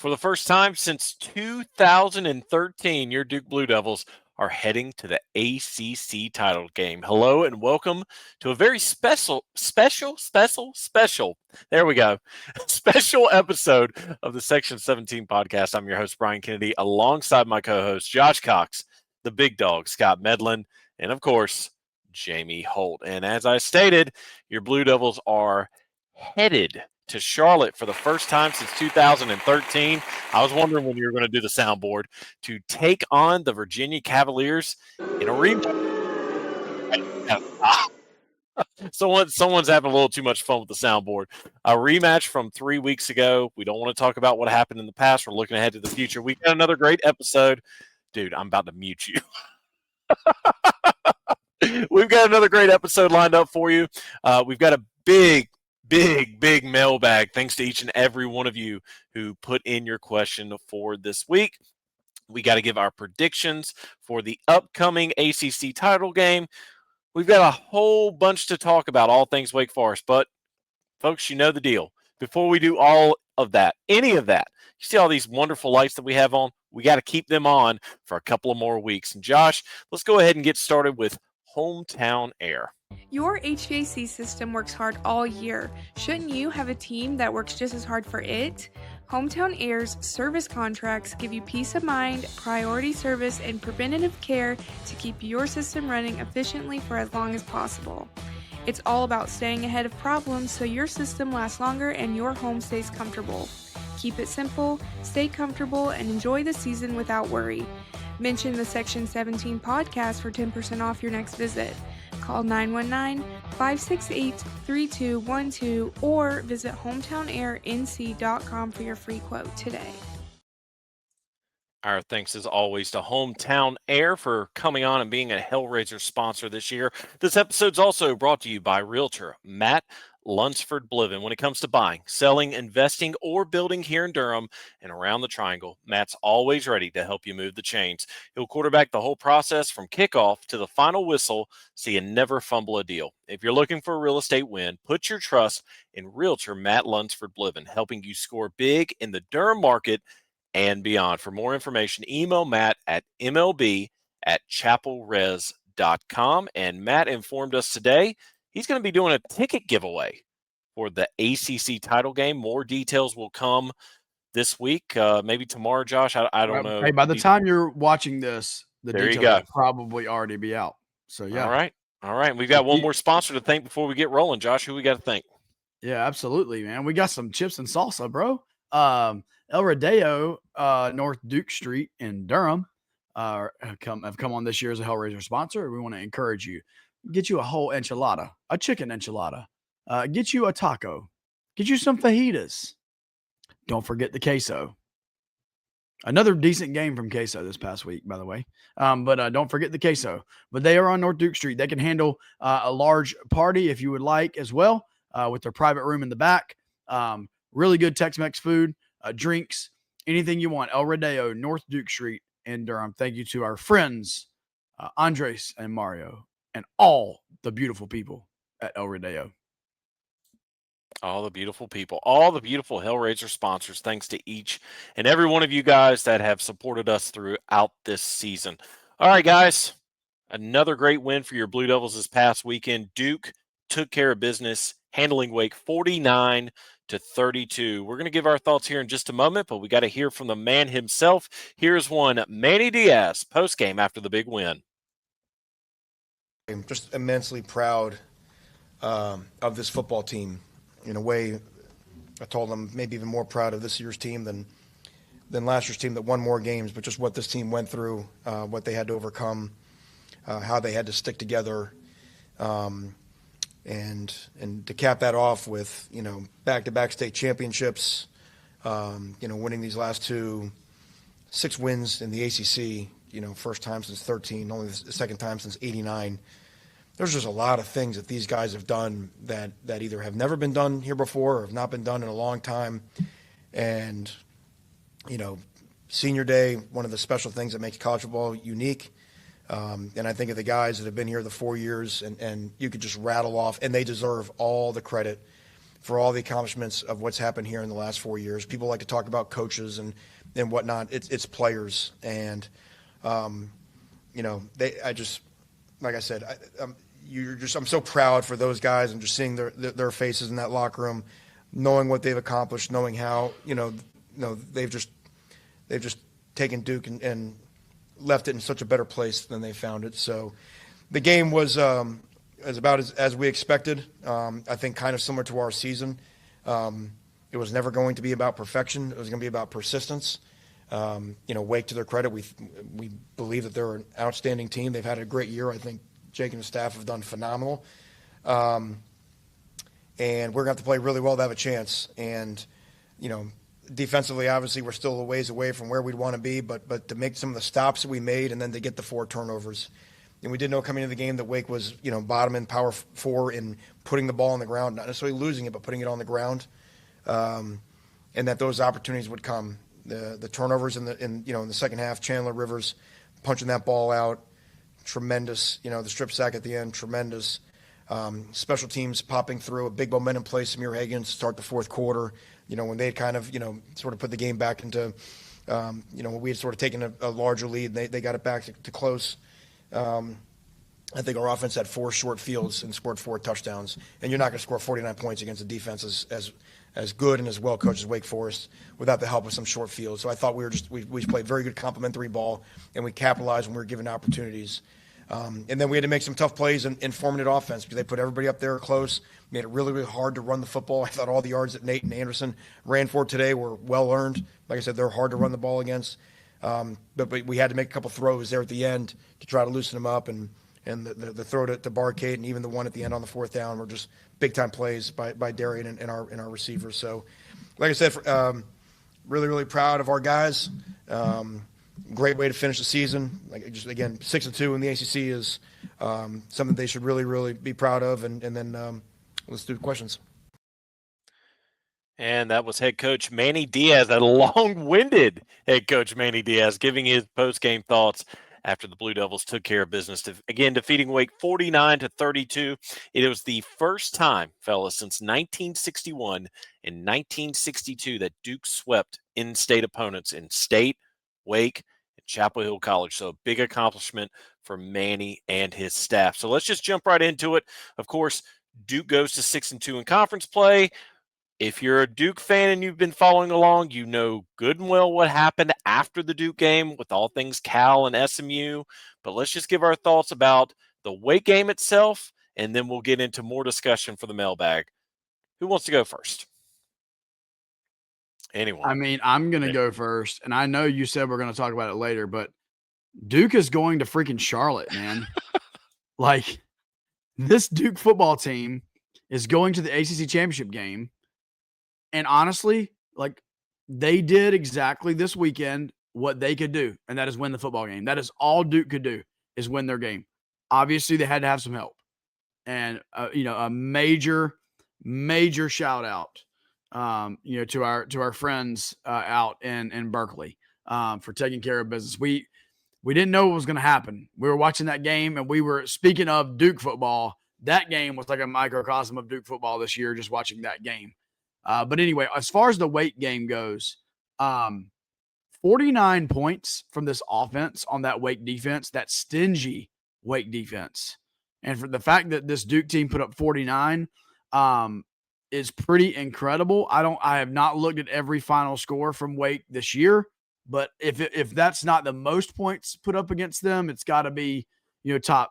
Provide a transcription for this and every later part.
For the first time since 2013, your Duke Blue Devils are heading to the ACC title game. Hello and welcome to a very special, there we go, special episode of the Section 17 podcast. I'm your host, Brian Kennedy, alongside my co-host, Josh Cox, the big dog, Scott Medlin, and of course, Jamie Holt. And as I stated, your Blue Devils are headed to Charlotte for the first time since 2013. I was wondering when you were going to do the soundboard to take on the Virginia Cavaliers in a rematch. Someone's having a little too much fun with the soundboard. A rematch from 3 weeks ago. We don't want to talk about what happened in the past. We're looking ahead to the future. We got another great episode. Dude, I'm about to mute you. We've got another great episode lined up for you. We've got a big mailbag. Thanks to each and every one of you who put in your question for this week. We got to give our predictions for the upcoming ACC title game. We've got a whole bunch to talk about, all things Wake Forest. But, folks, you know the deal. Before we do all of that, any of that, you see all these wonderful lights that we have on? We got to keep them on for a couple of more weeks. And, Josh, let's go ahead and get started with Hometown Air. Your HVAC system works hard all year. Shouldn't you have a team that works just as hard for it? Hometown Air's service contracts give you peace of mind, priority service, and preventative care to keep your system running efficiently for as long as possible. It's all about staying ahead of problems so your system lasts longer and your home stays comfortable. Keep it simple, stay comfortable, and enjoy the season without worry. Mention the Section 17 podcast for 10% off your next visit. Call 919-568-3212 or visit hometownairnc.com for your free quote today. Our thanks as always to Hometown Air for coming on and being a Hellraiser sponsor this year. This episode's also brought to you by Realtor Matt Lunsford Bliven. When it comes to buying, selling, investing, or building here in Durham and around the Triangle, Matt's always ready to help you move the chains. He'll quarterback the whole process from kickoff to the final whistle so you never fumble a deal. If you're looking for a real estate win, put your trust in Realtor Matt Lunsford Bliven, helping you score big in the Durham market and beyond. For more information, email Matt at mlb@chapelres.com. And Matt informed us today he's going to be doing a ticket giveaway for the ACC title game. More details will come this week, maybe tomorrow, Josh. I don't know. Hey, by the time you're watching this, the There details will probably already be out. So, yeah. All right. We've got one more sponsor to thank before we get rolling. Josh, who we got to thank? Yeah, absolutely, man. We got some chips and salsa, bro. El Rodeo, North Duke Street in Durham, have come on this year as a Hellraiser sponsor. We want to encourage you. Get you a whole enchilada, a chicken enchilada. Get you a taco. Get you some fajitas. Don't forget the queso. Another decent game from Queso this past week, by the way. But don't forget the queso. But they are on North Duke Street. They can handle a large party if you would like as well, with their private room in the back. Really good Tex-Mex food, drinks, anything you want. El Rodeo, North Duke Street in Durham. Thank you to our friends, Andres and Mario, and all the beautiful people at El Rodeo. All the beautiful people, all the beautiful Hellraiser sponsors. Thanks to each and every one of you guys that have supported us throughout this season. All right, guys, another great win for your Blue Devils this past weekend. Duke took care of business, handling Wake 49-32. We're going to give our thoughts here in just a moment, but we got to hear from the man himself. Here's one, Manny Diaz, post-game after the big win. I'm just immensely proud of this football team. In a way, I told them maybe even more proud of this year's team than last year's team that won more games, but just what this team went through, what they had to overcome, how they had to stick together, and to cap that off with, back-to-back state championships, winning these last 6 wins in the ACC, first time since 13, only the second time since 89. There's just a lot of things that these guys have done that either have never been done here before or have not been done in a long time. And, senior day, one of the special things that makes college football unique. And I think of the guys that have been here the 4 years and you could just rattle off, and they deserve all the credit for all the accomplishments of what's happened here in the last 4 years. People like to talk about coaches and whatnot. It's players. And, like I said, I'm so proud for those guys and just seeing their faces in that locker room, knowing what they've accomplished, knowing how, they've just taken Duke and left it in such a better place than they found it. So the game was about as we expected. I think kind of similar to our season. It was never going to be about perfection. It was going to be about persistence. Wake, to their credit, we believe that they're an outstanding team. They've had a great year. I think Jake and the staff have done phenomenal. And we're going to have to play really well to have a chance. And, defensively, obviously, we're still a ways away from where we'd want to be, but to make some of the stops that we made and then to get the 4 turnovers. And we did know coming into the game that Wake was, bottom in power 4 in putting the ball on the ground, not necessarily losing it, but putting it on the ground, and that those opportunities would come. The turnovers in the second half, Chandler Rivers punching that ball out, tremendous. The strip sack at the end, tremendous. Special teams popping through, a big momentum play, Samir Hagan to start the fourth quarter. When they had kind of, sort of put the game back into, when we had sort of taken a larger lead, they got it back to close. I think our offense had 4 short fields and scored 4 touchdowns. And you're not going to score 49 points against a defense as good and as well coached as Wake Forest without the help of some short fields. So I thought we played very good complementary ball, and we capitalized when we were given opportunities. And then we had to make some tough plays in forming offense because they put everybody up there close, made it really, really hard to run the football. I thought all the yards that Nate and Anderson ran for today were well earned. Like I said, they're hard to run the ball against. But we had to make a couple throws there at the end to try to loosen them up. And the throw to Barcade and even the one at the end on the 4th down were just big-time plays by Darian and our receivers. So, like I said, really, really proud of our guys. Great way to finish the season. Just again, 6-2 in the ACC is something they should really, really be proud of. And then let's do questions. And that was head coach Manny Diaz, a long-winded head coach Manny Diaz, giving his post-game thoughts after the Blue Devils took care of business, again defeating Wake 49-32. It was the first time, fellas, since 1961 and 1962 that Duke swept in-state opponents in State, Wake, and Chapel Hill College. So a big accomplishment for Manny and his staff. So let's just jump right into it. Of course, Duke goes to 6-2 in conference play. If you're a Duke fan and you've been following along, you know good and well what happened after the Duke game with all things Cal and SMU. But let's just give our thoughts about the Wake game itself, and then we'll get into more discussion for the mailbag. Who wants to go first? Anyone? I mean, I'm going to go first, and I know you said we're going to talk about it later, but Duke is going to freaking Charlotte, man. Like, this Duke football team is going to the ACC Championship game. And honestly, like, they did exactly this weekend what they could do, and that is win the football game. That is all Duke could do, is win their game. Obviously, they had to have some help. And, a major shout out, to our friends out in Berkeley for taking care of business. We didn't know what was going to happen. We were watching that game, and we were, speaking of Duke football, that game was like a microcosm of Duke football this year, just watching that game. But anyway, as far as the Wake game goes, 49 points from this offense on that Wake defense, that stingy Wake defense. And for the fact that this Duke team put up 49 is pretty incredible. I have not looked at every final score from Wake this year, but if that's not the most points put up against them, it's got to be, top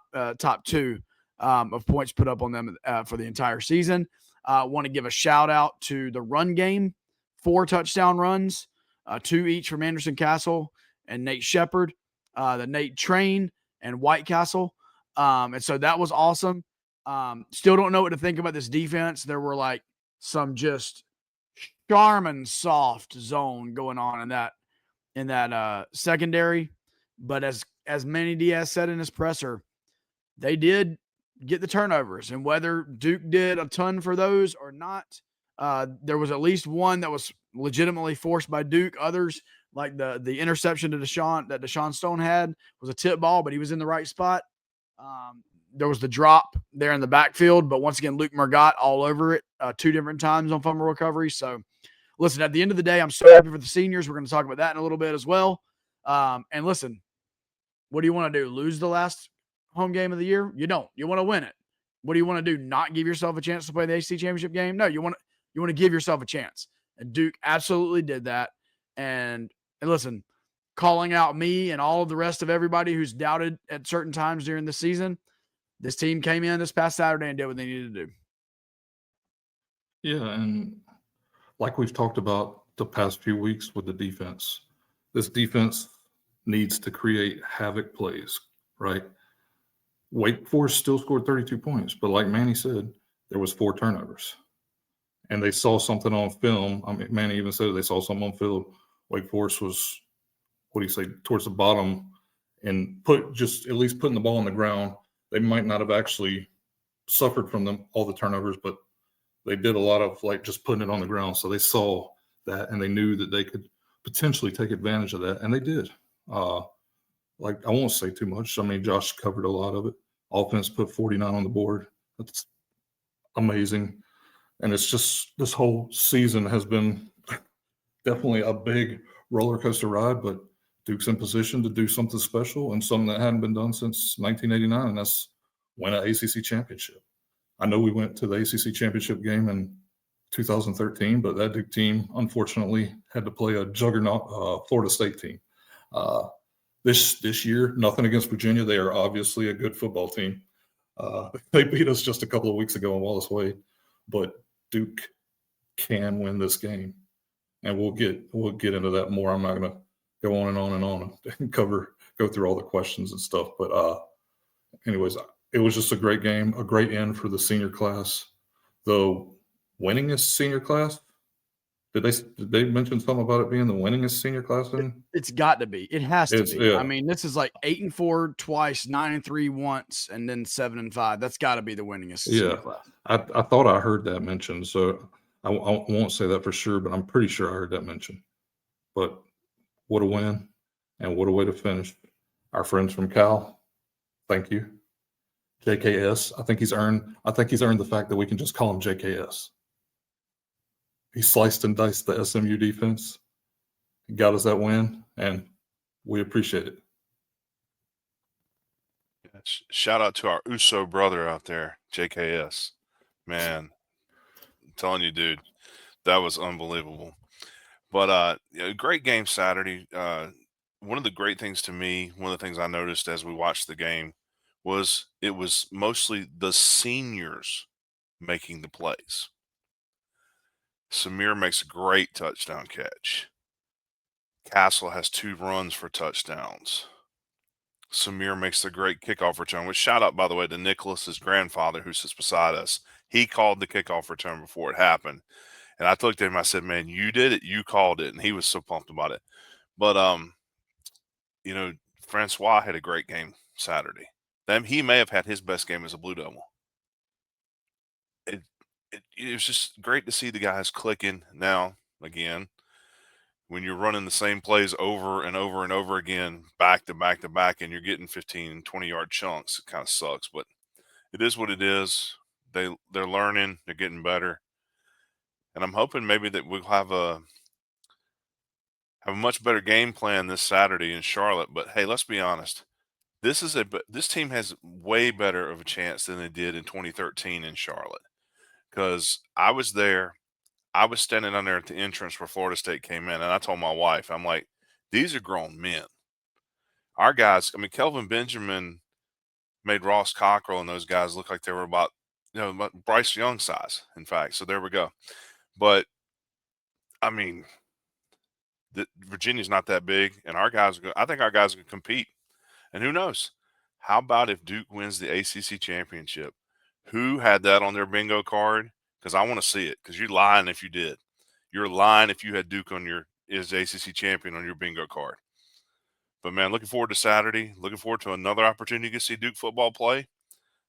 2 of points put up on them for the entire season. Want to give a shout out to the run game, 4 touchdown runs, 2 each from Anderson Castle and Nate Shepard, the Nate Train and White Castle. And so that was awesome. Still don't know what to think about this defense. There were like some just Charmin soft zone going on in that secondary. But as Manny Diaz said in his presser, they did get the turnovers, and whether Duke did a ton for those or not, there was at least one that was legitimately forced by Duke. Others, like the interception that Deshaun Stone had, was a tip ball, but he was in the right spot. there was the drop there in the backfield, but once again, Luke Margot all over it 2 different times on fumble recovery. So, listen, at the end of the day, I'm so happy for the seniors. We're going to talk about that in a little bit as well. And listen, what do you want to do? Lose the last home game of the year? You don't. You want to win it. What do you want to do? Not give yourself a chance to play the ACC Championship game? No, you want to give yourself a chance. And Duke absolutely did that. And listen, calling out me and all of the rest of everybody who's doubted at certain times during the season, this team came in this past Saturday and did what they needed to do. Yeah, and like we've talked about the past few weeks with the defense, this defense needs to create havoc plays, right? Wake Forest still scored 32 points, but like Manny said, there was 4 turnovers. And they saw something on film. I mean, Manny even said they saw something on film. Wake Forest was, towards the bottom and at least putting the ball on the ground. They might not have actually suffered from them, all the turnovers, but they did a lot of just putting it on the ground. So they saw that and they knew that they could potentially take advantage of that. And they did. I won't say too much. I mean, Josh covered a lot of it. Offense put 49 on the board. That's amazing. And it's just, this whole season has been definitely a big roller coaster ride, but Duke's in position to do something special and something that hadn't been done since 1989, and that's win an ACC championship. I know we went to the ACC championship game in 2013, but that Duke team, unfortunately, had to play a juggernaut Florida State team. This year, nothing against Virginia. They are obviously a good football team. They beat us just a couple of weeks ago in Wallace Wade, but Duke can win this game, and we'll get into that more. I'm not going to go on and on and on and go through all the questions and stuff. But anyways, it was just a great game, a great end for the senior class. The winningest senior class. Did they mention something about it being the winningest senior class? It's got to be. It has to be. Yeah. I mean, this is 8-4 twice, 9-3 once, and then 7-5. That's got to be the winningest senior class. I thought I heard that mentioned, so I won't say that for sure, but I'm pretty sure I heard that mentioned. But what a win, and what a way to finish. Our friends from Cal, thank you. JKS, I think he's earned the fact that we can just call him JKS. He sliced and diced the SMU defense. He got us that win, and we appreciate it. Shout out to our Uso brother out there, JKS. Man, I'm telling you, dude, that was unbelievable. But great game Saturday. One of the great things to me, one of the things I noticed as we watched the game was it was mostly the seniors making the plays. Samir makes a great touchdown catch. Castle has 2 runs for touchdowns. Samir makes the great kickoff return, which shout out, by the way, to Nicholas's grandfather who sits beside us. He called the kickoff return before it happened. And I looked at him, I said, man, you did it. You called it. And he was so pumped about it. But, Francois had a great game Saturday. He may have had his best game as a Blue Devil. It was just great to see the guys clicking. Now, again, when you're running the same plays over and over and over again, back to back to back, and you're getting 15, 20-yard chunks, it kind of sucks. But it is what it is. They're learning. They're getting better. And I'm hoping maybe that we'll have a much better game plan this Saturday in Charlotte. But, hey, let's be honest. This team has way better of a chance than they did in 2013 in Charlotte. Because I was there. I was standing down there at the entrance where Florida State came in, and I told my wife, I'm like, these are grown men. Our guys, Kelvin Benjamin made Ross Cockrell and those guys look like they were about Bryce Young size, in fact. So there we go. But, Virginia's not that big, and I think our guys are going to compete. And who knows? How about if Duke wins the ACC Championship? Who had that on their bingo card? Because I want to see it. Because you're lying if you did. You're lying if you had Duke as ACC champion on your bingo card. But, man, looking forward to Saturday. Looking forward to another opportunity to see Duke football play.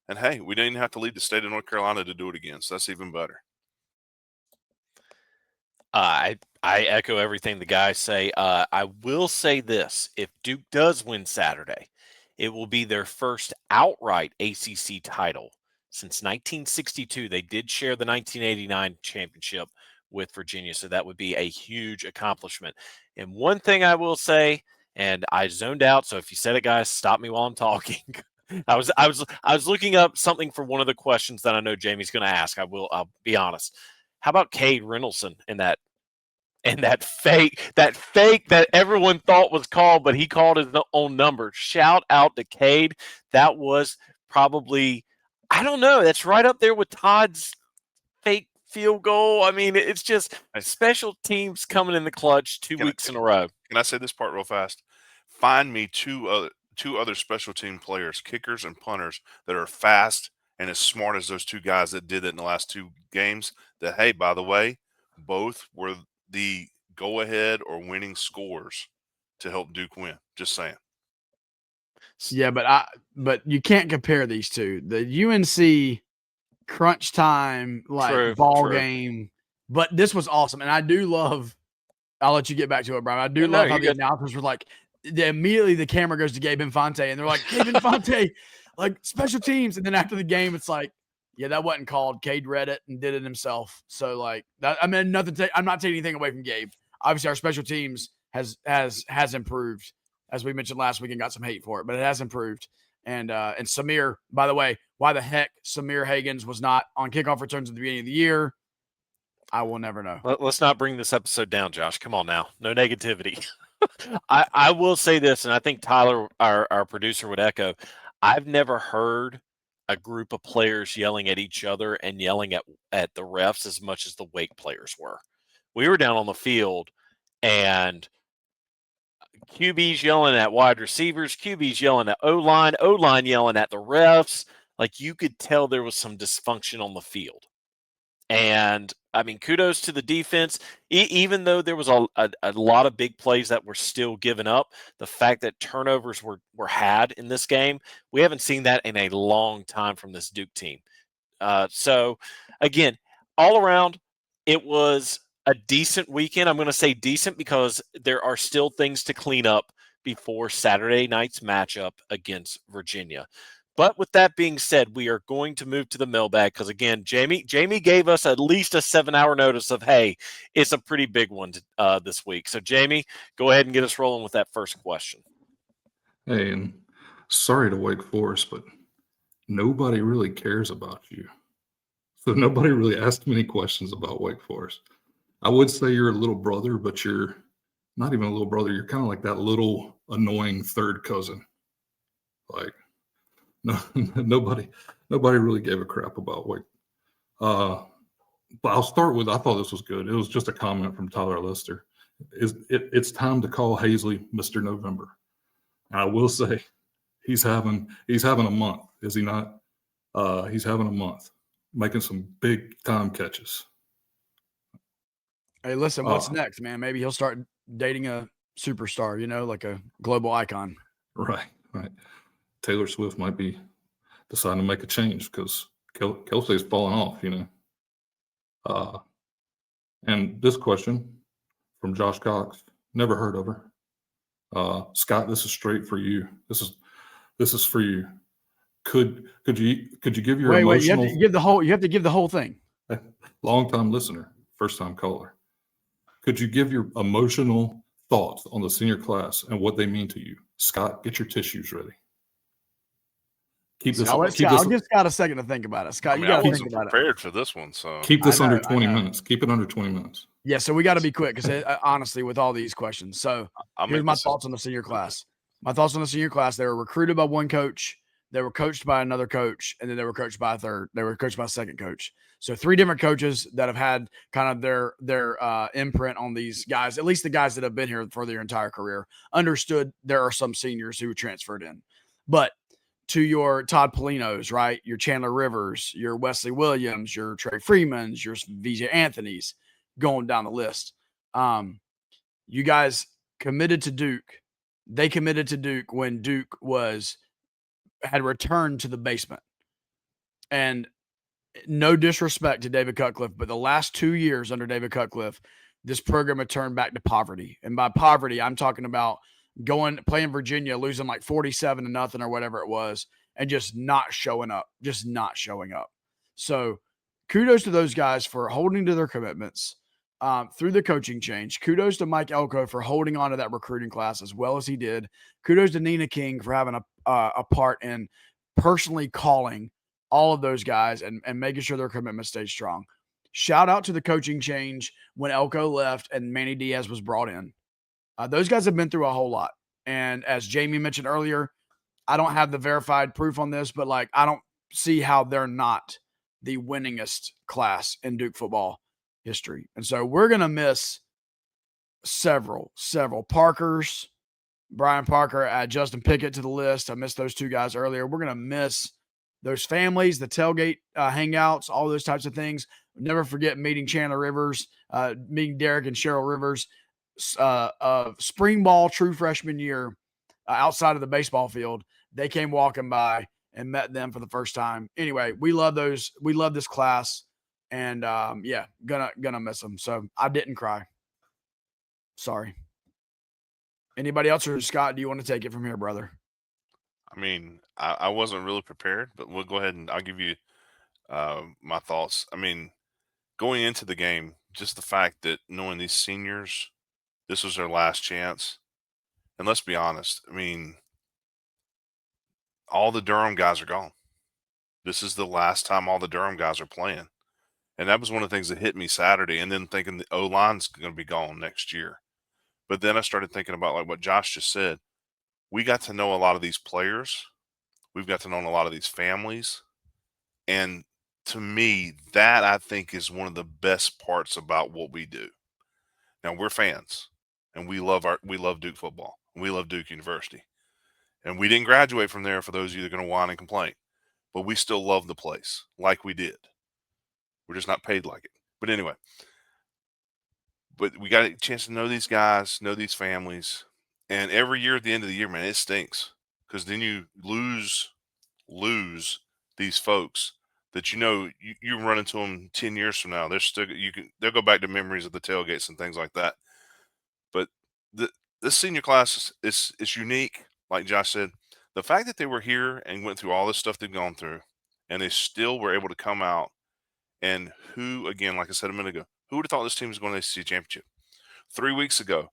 And, hey, we didn't have to leave the state of North Carolina to do it again. So that's even better. I echo everything the guys say. I will say this. If Duke does win Saturday, It will be their first outright ACC title since 1962. They did share the 1989 championship with Virginia, so that would be a huge accomplishment. And one thing I will say, and I zoned out, so if you said it, guys, stop me while I'm talking. I was looking up something for one of the questions that I know Jamie's going to ask. I'll be honest. How about Cade Reynoldsson in that fake that everyone thought was called, but he called his own number? Shout out to Cade. That was probably, I don't know, that's right up there with Todd's fake field goal. I mean, it's just special teams coming in the clutch 2 weeks in a row. Can I say this part real fast? Find me two other special team players, kickers and punters, that are fast and as smart as those two guys that did it in the last 2 games. That, hey, by the way, both were the go-ahead or winning scores to help Duke win. Just saying. Yeah, but you can't compare these two. The UNC crunch time ball game, but this was awesome, and I do love. I'll let you get back to it, Brian. I do love how the announcers were like, immediately the camera goes to Gabe Infante, and they're like, Gabe Infante, like special teams, and then after the game, it's like, yeah, that wasn't called. Cade read it and did it himself. So like that, I mean, I'm not taking anything away from Gabe. Obviously, our special teams has improved, as we mentioned last week, and got some hate for it, but it has improved. And Samir, by the way, why the heck Samir Hagans was not on kickoff returns at the beginning of the year, I will never know. Let's not bring this episode down, Josh. Come on now. No negativity. I will say this, and I think Tyler, our producer, would echo. I've never heard a group of players yelling at each other and yelling at the refs as much as the Wake players were. We were down on the field, and QB's yelling at wide receivers, QB's yelling at O-line yelling at the refs. Like, you could tell there was some dysfunction on the field. And, I mean, kudos to the defense. Even though there was a lot of big plays that were still given up, the fact that turnovers were had in this game, we haven't seen that in a long time from this Duke team. So, again, all around, it was a decent weekend. I'm going to say decent because there are still things to clean up before Saturday night's matchup against Virginia. But with that being said, we are going to move to the mailbag because, again, Jamie gave us at least a 7-hour notice of, hey, it's a pretty big one this week. So, Jamie, go ahead and get us rolling with that first question. Hey, and sorry to Wake Forest, but nobody really cares about you. So nobody really asked many questions about Wake Forest. I would say you're a little brother, but you're not even a little brother. You're kind of like that little annoying third cousin. Like, no, nobody really gave a crap about Wake. But I'll start with, I thought this was good. It was just a comment from Tyler Lister. It's time to call Hazley Mr. November. And I will say he's having a month, is he not? He's having a month, making some big time catches. Hey, listen, what's next, man? Maybe he'll start dating a superstar, like a global icon. Right. Taylor Swift might be deciding to make a change because Kelsey's falling off, And this question from Josh Cox, never heard of her. Scott, this is straight for you. This is for you. Could you give your emotional? Wait, you have to give the whole thing. Long-time listener, first-time caller. Could you give your emotional thoughts on the senior class and what they mean to you? Scott, get your tissues ready. I'll give Scott a second to think about it. Scott, you got to think about it. Prepared for this one, so keep this under 20 minutes. Keep it under 20 minutes. Yeah, so we got to be quick because honestly, with all these questions, so here's my thoughts on the senior class. My thoughts on the senior class: they were recruited by one coach, they were coached by another coach, and then they were coached by a third. They were coached by a second coach. So 3 different coaches that have had kind of their imprint on these guys. At least the guys that have been here for their entire career understood there are some seniors who transferred in, but to your Todd Polinos, right? Your Chandler Rivers, your Wesley Williams, your Trey Freemans, your VJ Anthony's, going down the list. You guys committed to Duke. They committed to Duke when Duke had returned to the basement. And no disrespect to David Cutcliffe, but the last 2 years under David Cutcliffe, this program had turned back to poverty. And by poverty, I'm talking about playing Virginia, losing like 47-0 or whatever it was, and just not showing up. So kudos to those guys for holding to their commitments through the coaching change. Kudos to Mike Elko for holding on to that recruiting class as well as he did. Kudos to Nina King for having a part in personally calling all of those guys and making sure their commitment stays strong. Shout out to the coaching change when Elko left and Manny Diaz was brought in. Those guys have been through a whole lot. And as Jamie mentioned earlier, I don't have the verified proof on this, but like, I don't see how they're not the winningest class in Duke football history. And so we're going to miss several Parkers, Brian Parker, add Justin Pickett to the list. I missed those two guys earlier. We're going to miss those families, the tailgate hangouts, all those types of things. Never forget meeting Chandler Rivers, meeting Derek and Cheryl Rivers, spring ball true freshman year outside of the baseball field. They came walking by and met them for the first time. Anyway, we love those. We love this class, and gonna miss them. So I didn't cry. Sorry. Anybody else, or Scott, do you want to take it from here, brother? I mean, I wasn't really prepared, but we'll go ahead and I'll give you my thoughts. I mean, going into the game, just the fact that knowing these seniors, this was their last chance. And let's be honest, I mean, all the Durham guys are gone. This is the last time all the Durham guys are playing. And that was one of the things that hit me Saturday, and then thinking the O-line's going to be gone next year. But then I started thinking about like what Josh just said. We got to know a lot of these players. We've got to know a lot of these families. And to me, that I think is one of the best parts about what we do. Now, we're fans, and we love Duke football. We love Duke University. And we didn't graduate from there, for those of you that are going to whine and complain. But we still love the place like we did. We're just not paid like it. But anyway, but we got a chance to know these guys, know these families. And every year at the end of the year, man, it stinks, because then you lose these folks that you run into them 10 years from now. They'll go back to memories of the tailgates and things like that. But this senior class is unique, like Josh said. The fact that they were here and went through all this stuff they've gone through, and they still were able to come out. And who, again, like I said a minute ago, who would have thought this team was going to the ACC Championship? 3 weeks ago,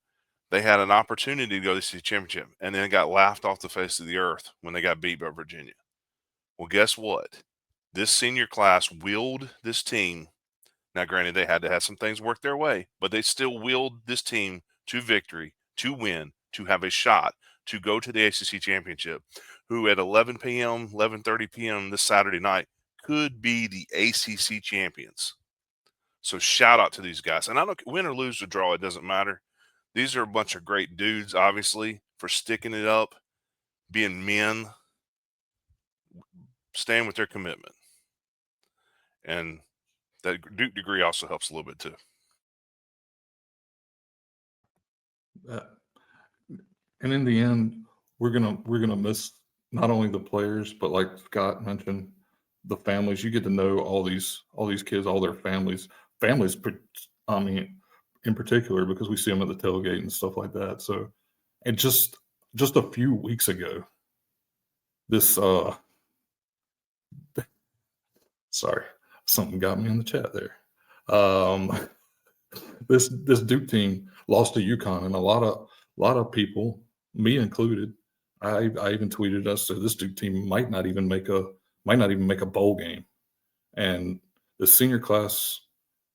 they had an opportunity to go to the ACC Championship, and then got laughed off the face of the earth when they got beat by Virginia. Well, guess what? This senior class willed this team. Now, granted, they had to have some things work their way, but they still willed this team to victory, to win, to have a shot to go to the ACC Championship, who at 11:30 p.m. this Saturday night could be the ACC champions. So shout out to these guys. And I don't win or lose or draw, it doesn't matter. These are a bunch of great dudes, obviously, for sticking it up, being men, staying with their commitment. And that Duke degree also helps a little bit too. And in the end, we're gonna miss not only the players, but like Scott mentioned, the families. You get to know all these kids, all their families. I mean, in particular, because we see them at the tailgate and stuff like that. So, and just a few weeks ago, this sorry, something got me in the chat there. This Duke team lost to UConn, and a lot of people, me included, I even tweeted us that this Duke team might not even make a bowl game, and the senior class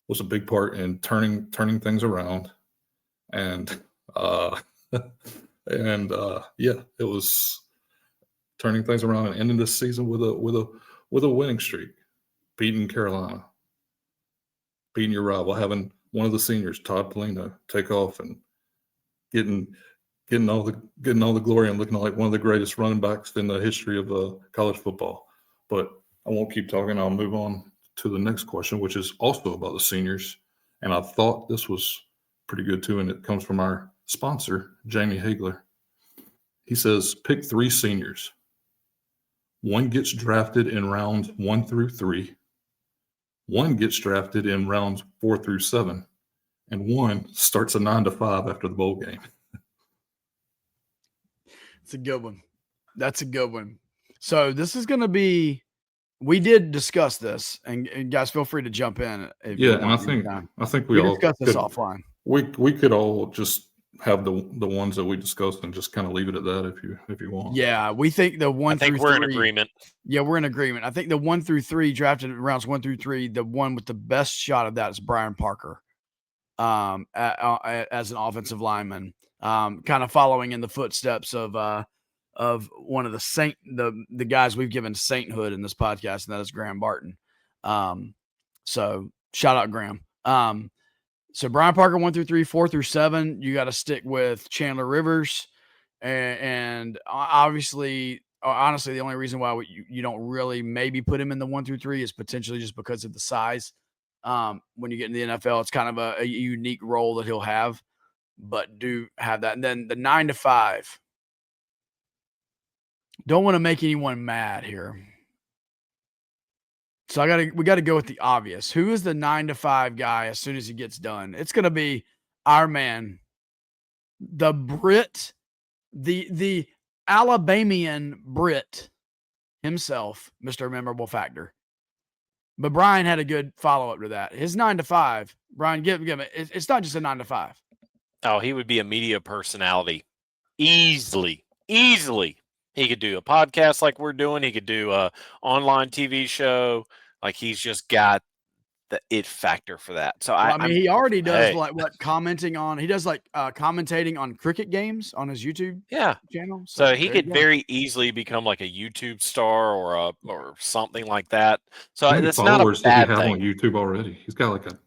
was a big part in turning things around, and it was turning things around and ending this season with a winning streak, beating Carolina, beating your rival, having one of the seniors, Todd Polina, take off and getting all the glory and looking like one of the greatest running backs in the history of college football. But I won't keep talking. I'll move on to the next question, which is also about the seniors. And I thought this was pretty good too, and it comes from our sponsor, Jamie Hagler. He says, pick 3 seniors. One gets drafted in rounds 1 through 3. One gets drafted in rounds 4 through 7. And one starts a 9 to 5 after the bowl game. It's a good one. That's a good one. So this is going to be. We did discuss this, and guys, feel free to jump in. If you Yeah, and want I think we all discussed this could, offline. we could all just have the ones that we discussed and just kind of leave it at that if you want. Yeah, we think the 1 I think through we're 3. in agreement. Yeah, we're in agreement. I think the 1 through 3 drafted in rounds 1 through 3. The one with the best shot of that is Brian Parker, as an offensive lineman, kind of following in the footsteps of one of the guys we've given sainthood in this podcast, and that is Graham Barton. So shout out Graham. So Brian Parker 1 through 3, 4 through 7. You got to stick with Chandler Rivers, and obviously, honestly, the only reason why you don't really maybe put him in the 1 through 3 is potentially just because of the size. When you get in the NFL, it's kind of a unique role that he'll have, but do have that. And then the 9 to 5. Don't want to make anyone mad here. So we got to go with the obvious. Who is the 9 to 5 guy as soon as he gets done? It's going to be our man, the Brit, the Alabamian Brit himself, Mr. Memorable Factor. But Brian had a good follow-up to that. His 9 to 5, Brian, give him it. It's not just a 9 to 5. Oh, he would be a media personality. Easily. He could do a podcast like we're doing. He could do a online TV show. Like, he's just got the it factor for that. So he already does commenting on. He does commentating on cricket games on his YouTube channel. So he could very easily become like a YouTube star or something like that. So it's not a bad does he have thing on YouTube already? He's got like a.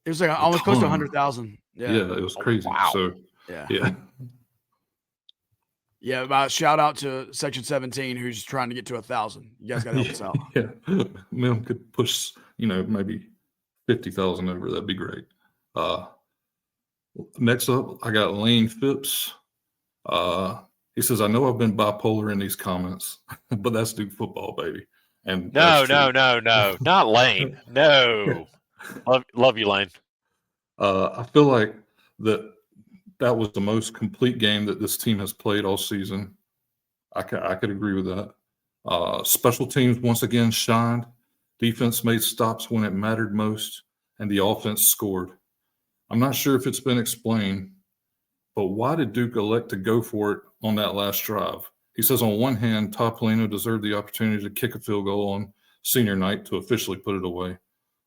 It was like almost close to 100,000. Yeah, it was crazy. Wow. So yeah. Yeah, shout out to Section 17 who's trying to get to 1,000. You guys got to help us out. Yeah, Mim could push, maybe 50,000 over. That'd be great. Next up, I got Lane Phipps. He says, "I know I've been bipolar in these comments, but that's Duke football, baby." And no, not Lane. No, love you, Lane. I feel like that was the most complete game that this team has played all season. I could agree with that. Special teams once again shined. Defense made stops when it mattered most, and the offense scored. I'm not sure if it's been explained, but why did Duke elect to go for it on that last drive? He says, on one hand, Todd Polino deserved the opportunity to kick a field goal on senior night to officially put it away.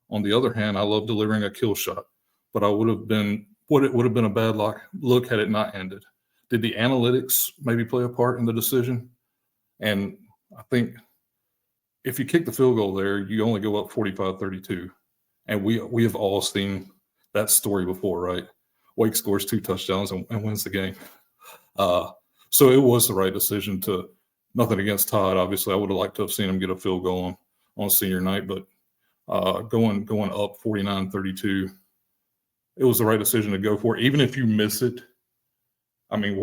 On the other hand, I love delivering a kill shot, but it would have been a bad look had it not ended. Did the analytics maybe play a part in the decision? And I think if you kick the field goal there, you only go up 45-32. And we have all seen that story before, right? Wake scores 2 touchdowns and wins the game. So it was the right decision to – nothing against Todd. Obviously, I would have liked to have seen him get a field goal on senior night. But going up 49-32, it was the right decision to go for it. Even if you miss it, I mean,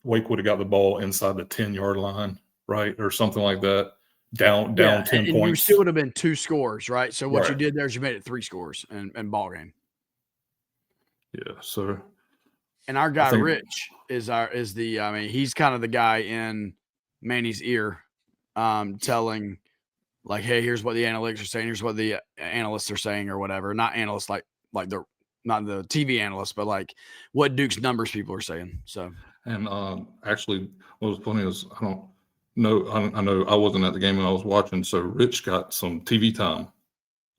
Wake would have got the ball inside the 10-yard line, right, or something like that, down 10 points. And you still would have been 2 scores, right? So what you did there is you made it 3 scores in ball game. Yeah, so. And our guy Rich he's kind of the guy in Manny's ear, telling like, hey, here's what the analytics are saying, here's what the analysts are saying, or whatever. Not analysts like the not the TV analysts, but like what Duke's numbers people are saying. So and actually, what was funny is I know I wasn't at the game when I was watching, so Rich got some TV time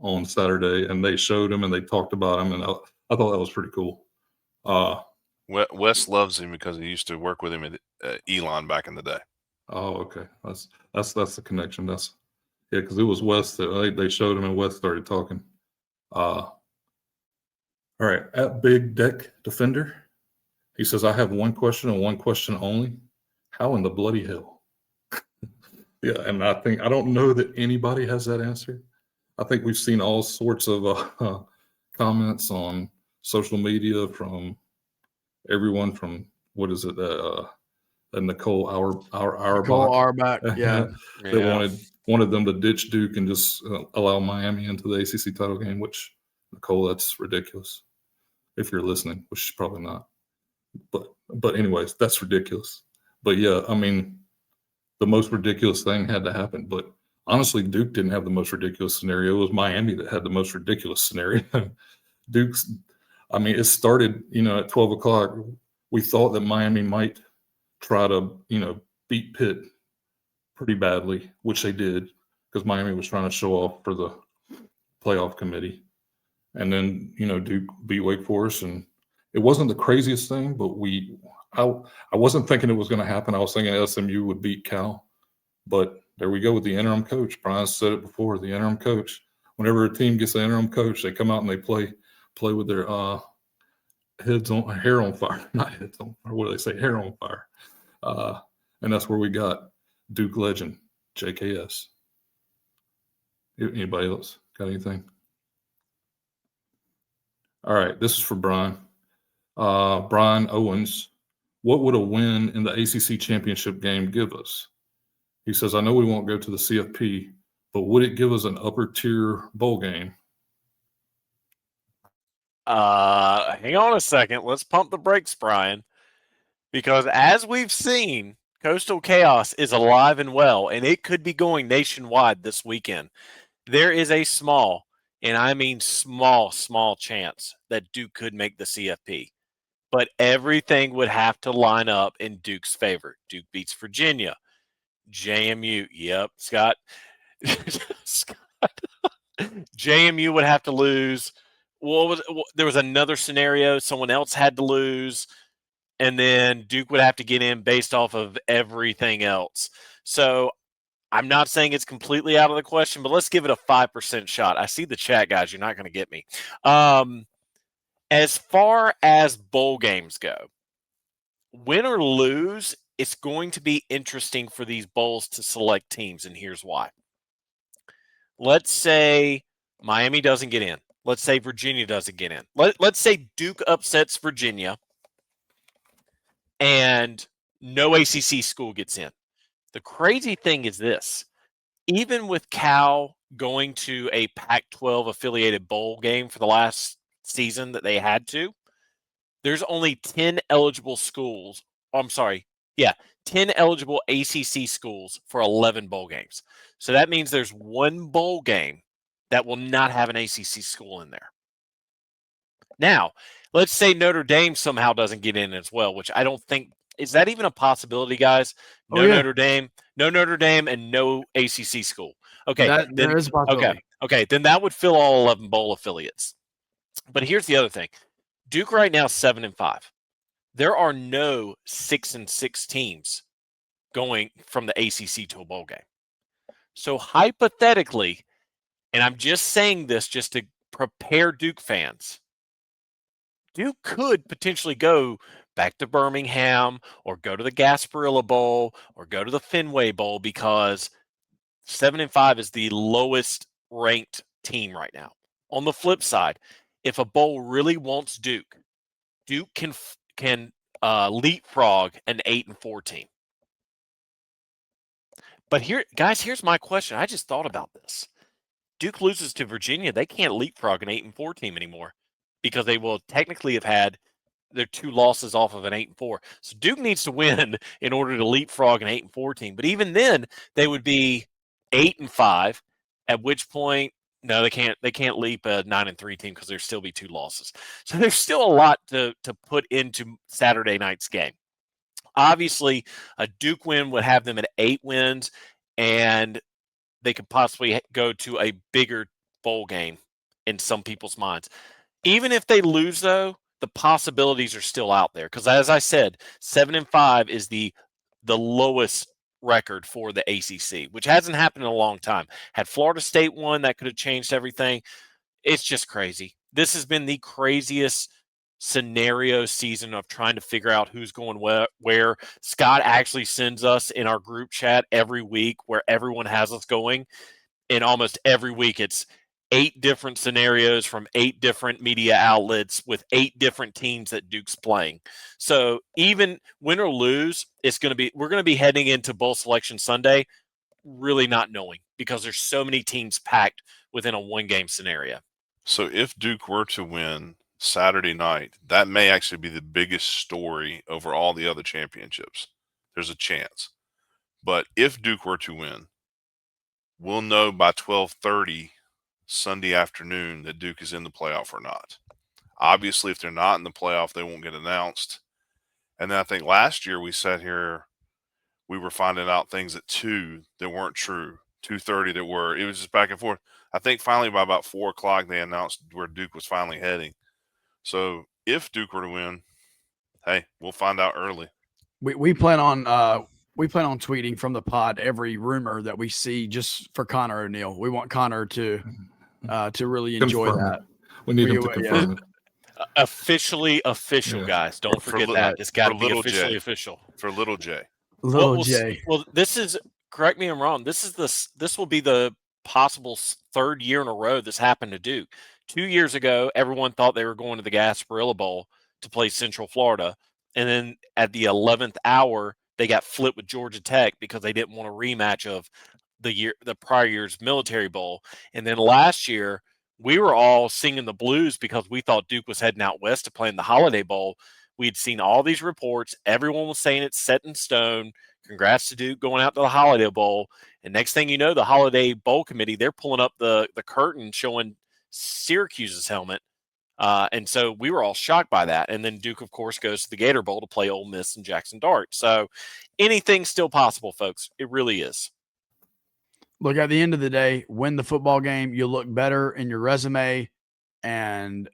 on Saturday, and they showed him and they talked about him, and I thought that was pretty cool. Wes loves him because he used to work with him at Elon back in the day. Oh, okay, that's the connection. Because it was Wes that they showed him, and Wes started talking. All right, at Big Deck Defender, he says, I have one question and one question only. How in the bloody hell? Yeah, and I don't know that anybody has that answer. I think we've seen all sorts of comments on social media from everyone from, what is it, Nicole Auerbach, yeah. They wanted them to ditch Duke and just allow Miami into the ACC title game, which, Nicole, that's ridiculous. If you're listening, which is probably not. But anyways, that's ridiculous. But yeah, I mean, the most ridiculous thing had to happen. But honestly, Duke didn't have the most ridiculous scenario. It was Miami that had the most ridiculous scenario. Duke's, I mean, it started, at 12 o'clock. We thought that Miami might try to, beat Pitt pretty badly, which they did, because Miami was trying to show off for the playoff committee. And then, Duke beat Wake Forest, and it wasn't the craziest thing, but I wasn't thinking it was going to happen. I was thinking SMU would beat Cal, but there we go with the interim coach. Brian said it before, the interim coach. Whenever a team gets an interim coach, they come out and they play with their hair on fire, not heads on fire. What do they say? Hair on fire. And that's where we got Duke legend, JKS. Anybody else got anything? All right, this is for Brian. Brian Owens, what would a win in the ACC Championship game give us? He says, I know we won't go to the CFP, but would it give us an upper tier bowl game? Hang on a second. Let's pump the brakes, Brian. Because as we've seen, Coastal Chaos is alive and well, and it could be going nationwide this weekend. There is a small, and I mean small chance that Duke could make the CFP. But everything would have to line up in Duke's favor. Duke beats Virginia. JMU, yep, Scott. JMU would have to lose. There was another scenario. Someone else had to lose. And then Duke would have to get in based off of everything else. So I'm not saying it's completely out of the question, but let's give it a 5% shot. I see the chat, guys. You're not going to get me. As far as bowl games go, win or lose, it's going to be interesting for these bowls to select teams, and here's why. Let's say Miami doesn't get in. Let's say Virginia doesn't get in. Let's say Duke upsets Virginia and no ACC school gets in. The crazy thing is this. Even with Cal going to a Pac-12 affiliated bowl game for the last season that they had to, there's only 10 eligible schools. 10 eligible ACC schools for 11 bowl games. So that means there's one bowl game that will not have an ACC school in there. Now, let's say Notre Dame somehow doesn't get in as well, which I don't think – is that even a possibility, guys? No Notre Dame, and no ACC school. Okay. There is a possibility. Okay, then that would fill all 11 bowl affiliates. But here's the other thing. Duke right now is 7-5. There are no 6-6 teams going from the ACC to a bowl game. So hypothetically, and I'm just saying this just to prepare Duke fans, Duke could potentially go back to Birmingham or go to the Gasparilla Bowl or go to the Fenway Bowl because 7-5 is the lowest ranked team right now. On the flip side, if a bowl really wants Duke can leapfrog an 8-4 team. But here, guys, here's my question. I just thought about this. Duke loses to Virginia, they can't leapfrog an 8-4 team anymore because they will technically have had their 2 losses off of an 8-4. So Duke needs to win in order to leapfrog an 8-4 team. But even then, they would be 8-5. At which point, no, they can't leap a 9-3 team because there'd still be 2 losses. So there's still a lot to put into Saturday night's game. Obviously, a Duke win would have them at 8 wins, and they could possibly go to a bigger bowl game in some people's minds. Even if they lose, though, the possibilities are still out there. Because as I said, 7-5 is the lowest record for the ACC, which hasn't happened in a long time. Had Florida State won, that could have changed everything. It's just crazy. This has been the craziest scenario season of trying to figure out who's going where. Scott actually sends us in our group chat every week where everyone has us going. And almost every week it's 8 different scenarios from 8 different media outlets with 8 different teams that Duke's playing. So even win or lose, we're going to be heading into bowl selection Sunday really not knowing because there's so many teams packed within a 1-game scenario. So if Duke were to win Saturday night, that may actually be the biggest story over all the other championships. there's a chance. But if Duke were to win, we'll know by 12:30 Sunday afternoon that Duke is in the playoff or not. Obviously, if they're not in the playoff, they won't get announced. And then I think last year we sat here, we were finding out things at 2 that weren't true, 2:30 that were. It was just back and forth. I think finally by about 4 o'clock they announced where Duke was finally heading. So if Duke were to win, hey, we'll find out early. We plan on tweeting from the pod every rumor that we see just for Connor O'Neal. We want Connor to really enjoy Confirm that. it. We need him to confirm it. Officially official, Yeah. guys. Don't For forget li- that. It's got to for be little officially J. official. For little J. Little well, J. Well, this is, correct me if I'm wrong, this will be the possible third year in a row this happened to Duke. 2 years ago, everyone thought they were going to the Gasparilla Bowl to play Central Florida. And then at the 11th hour, they got flipped with Georgia Tech because they didn't want a rematch of the prior year's Military Bowl. And then last year, we were all singing the blues because we thought Duke was heading out west to play in the Holiday Bowl. We'd seen all these reports. Everyone was saying it's set in stone. Congrats to Duke going out to the Holiday Bowl. And next thing you know, the Holiday Bowl committee, they're pulling up the curtain showing Syracuse's helmet. And so we were all shocked by that. And then Duke, of course, goes to the Gator Bowl to play Ole Miss and Jackson Dart. So anything's still possible, folks. It really is. Look, at the end of the day, win the football game, you look better in your resume. And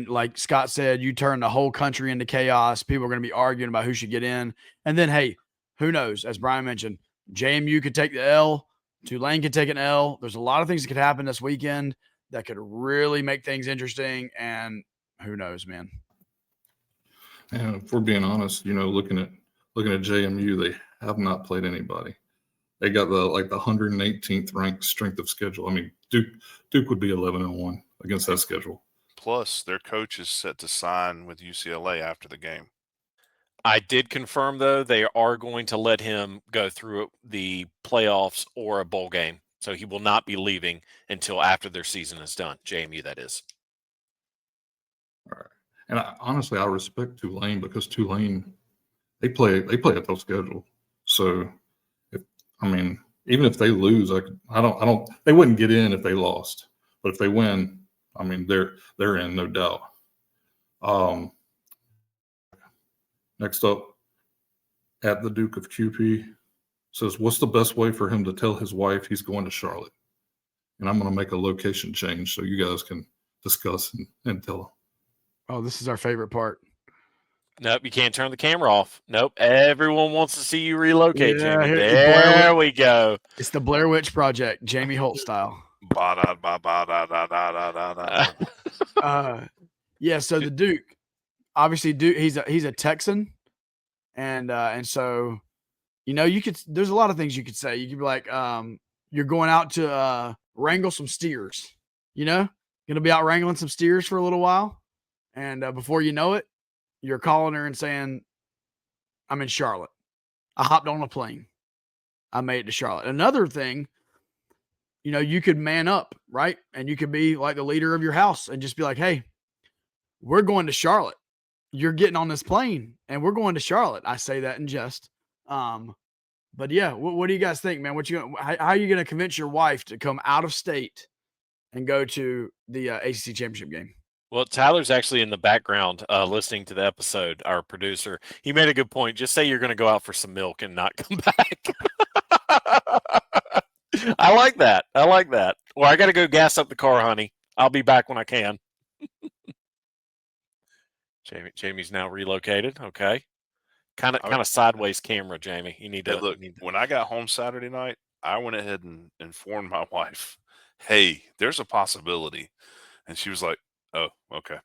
like Scott said, you turn the whole country into chaos. People are going to be arguing about who should get in. And then, hey, who knows? As Brian mentioned, JMU could take the L. Tulane could take an L. There's a lot of things that could happen this weekend that could really make things interesting. And who knows, man? And if we're being honest, looking at JMU, they have not played anybody. They got the 118th ranked strength of schedule. I mean, Duke would be 11-1 against that schedule. Plus, their coach is set to sign with UCLA after the game. I did confirm, though, they are going to let him go through the playoffs or a bowl game. So he will not be leaving until after their season is done. JMU, that is. All right. And honestly, I respect Tulane because Tulane, they play a tough schedule. So, even if they lose, they wouldn't get in if they lost. But if they win, they're in, no doubt. Next up, at the Duke of QP says, what's the best way for him to tell his wife he's going to Charlotte? And I'm going to make a location change so you guys can discuss and tell him. Oh, this is our favorite part. Nope, you can't turn the camera off. Nope, everyone wants to see you relocate, Yeah, Jamie. here- There we go. It's the Blair Witch Project, Jamie Holt style. Yeah, so the Duke, obviously Duke, he's a Texan, and so there's a lot of things you could say. You could be like, you're going out to wrangle some steers, gonna be out wrangling some steers for a little while, and before you know it, you're calling her and saying, I'm in Charlotte. I hopped on a plane. I made it to Charlotte. Another thing, you could man up, right? And you could be like the leader of your house and just be like, hey, we're going to Charlotte. You're getting on this plane and we're going to Charlotte. I say that in jest. But yeah, what do you guys think, man? How are you going to convince your wife to come out of state and go to the ACC Championship game? Well, Tyler's actually in the background listening to the episode, our producer. He made a good point. Just say you're going to go out for some milk and not come back. I like that. Well, I got to go gas up the car, honey. I'll be back when I can. Jamie's now relocated. Okay. Kind of sideways camera, Jamie. You need to look. When I got home Saturday night, I went ahead and informed my wife, hey, there's a possibility. And she was like, oh, okay.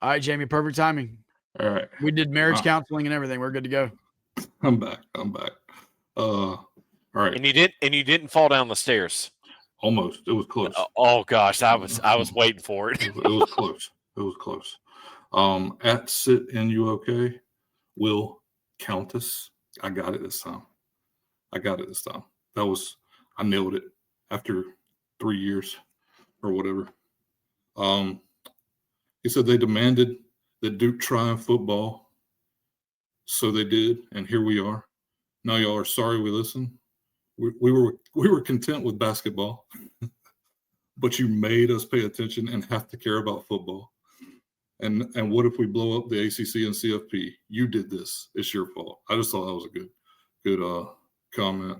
All right, Jamie, perfect timing. All right. We did marriage counseling and everything. We're good to go. I'm back. All right. And you didn't fall down the stairs. Almost. It was close. Oh gosh, I was waiting for it. It was close. It was close. At Sit in UK, Will Countess. I got it this time. I nailed it after 3 years or whatever. He said they demanded that Duke try in football. So they did, and here we are. Now y'all are sorry we listened. We were content with basketball, but you made us pay attention and have to care about football. And what if we blow up the ACC and CFP? You did this. It's your fault. I just thought that was a good comment.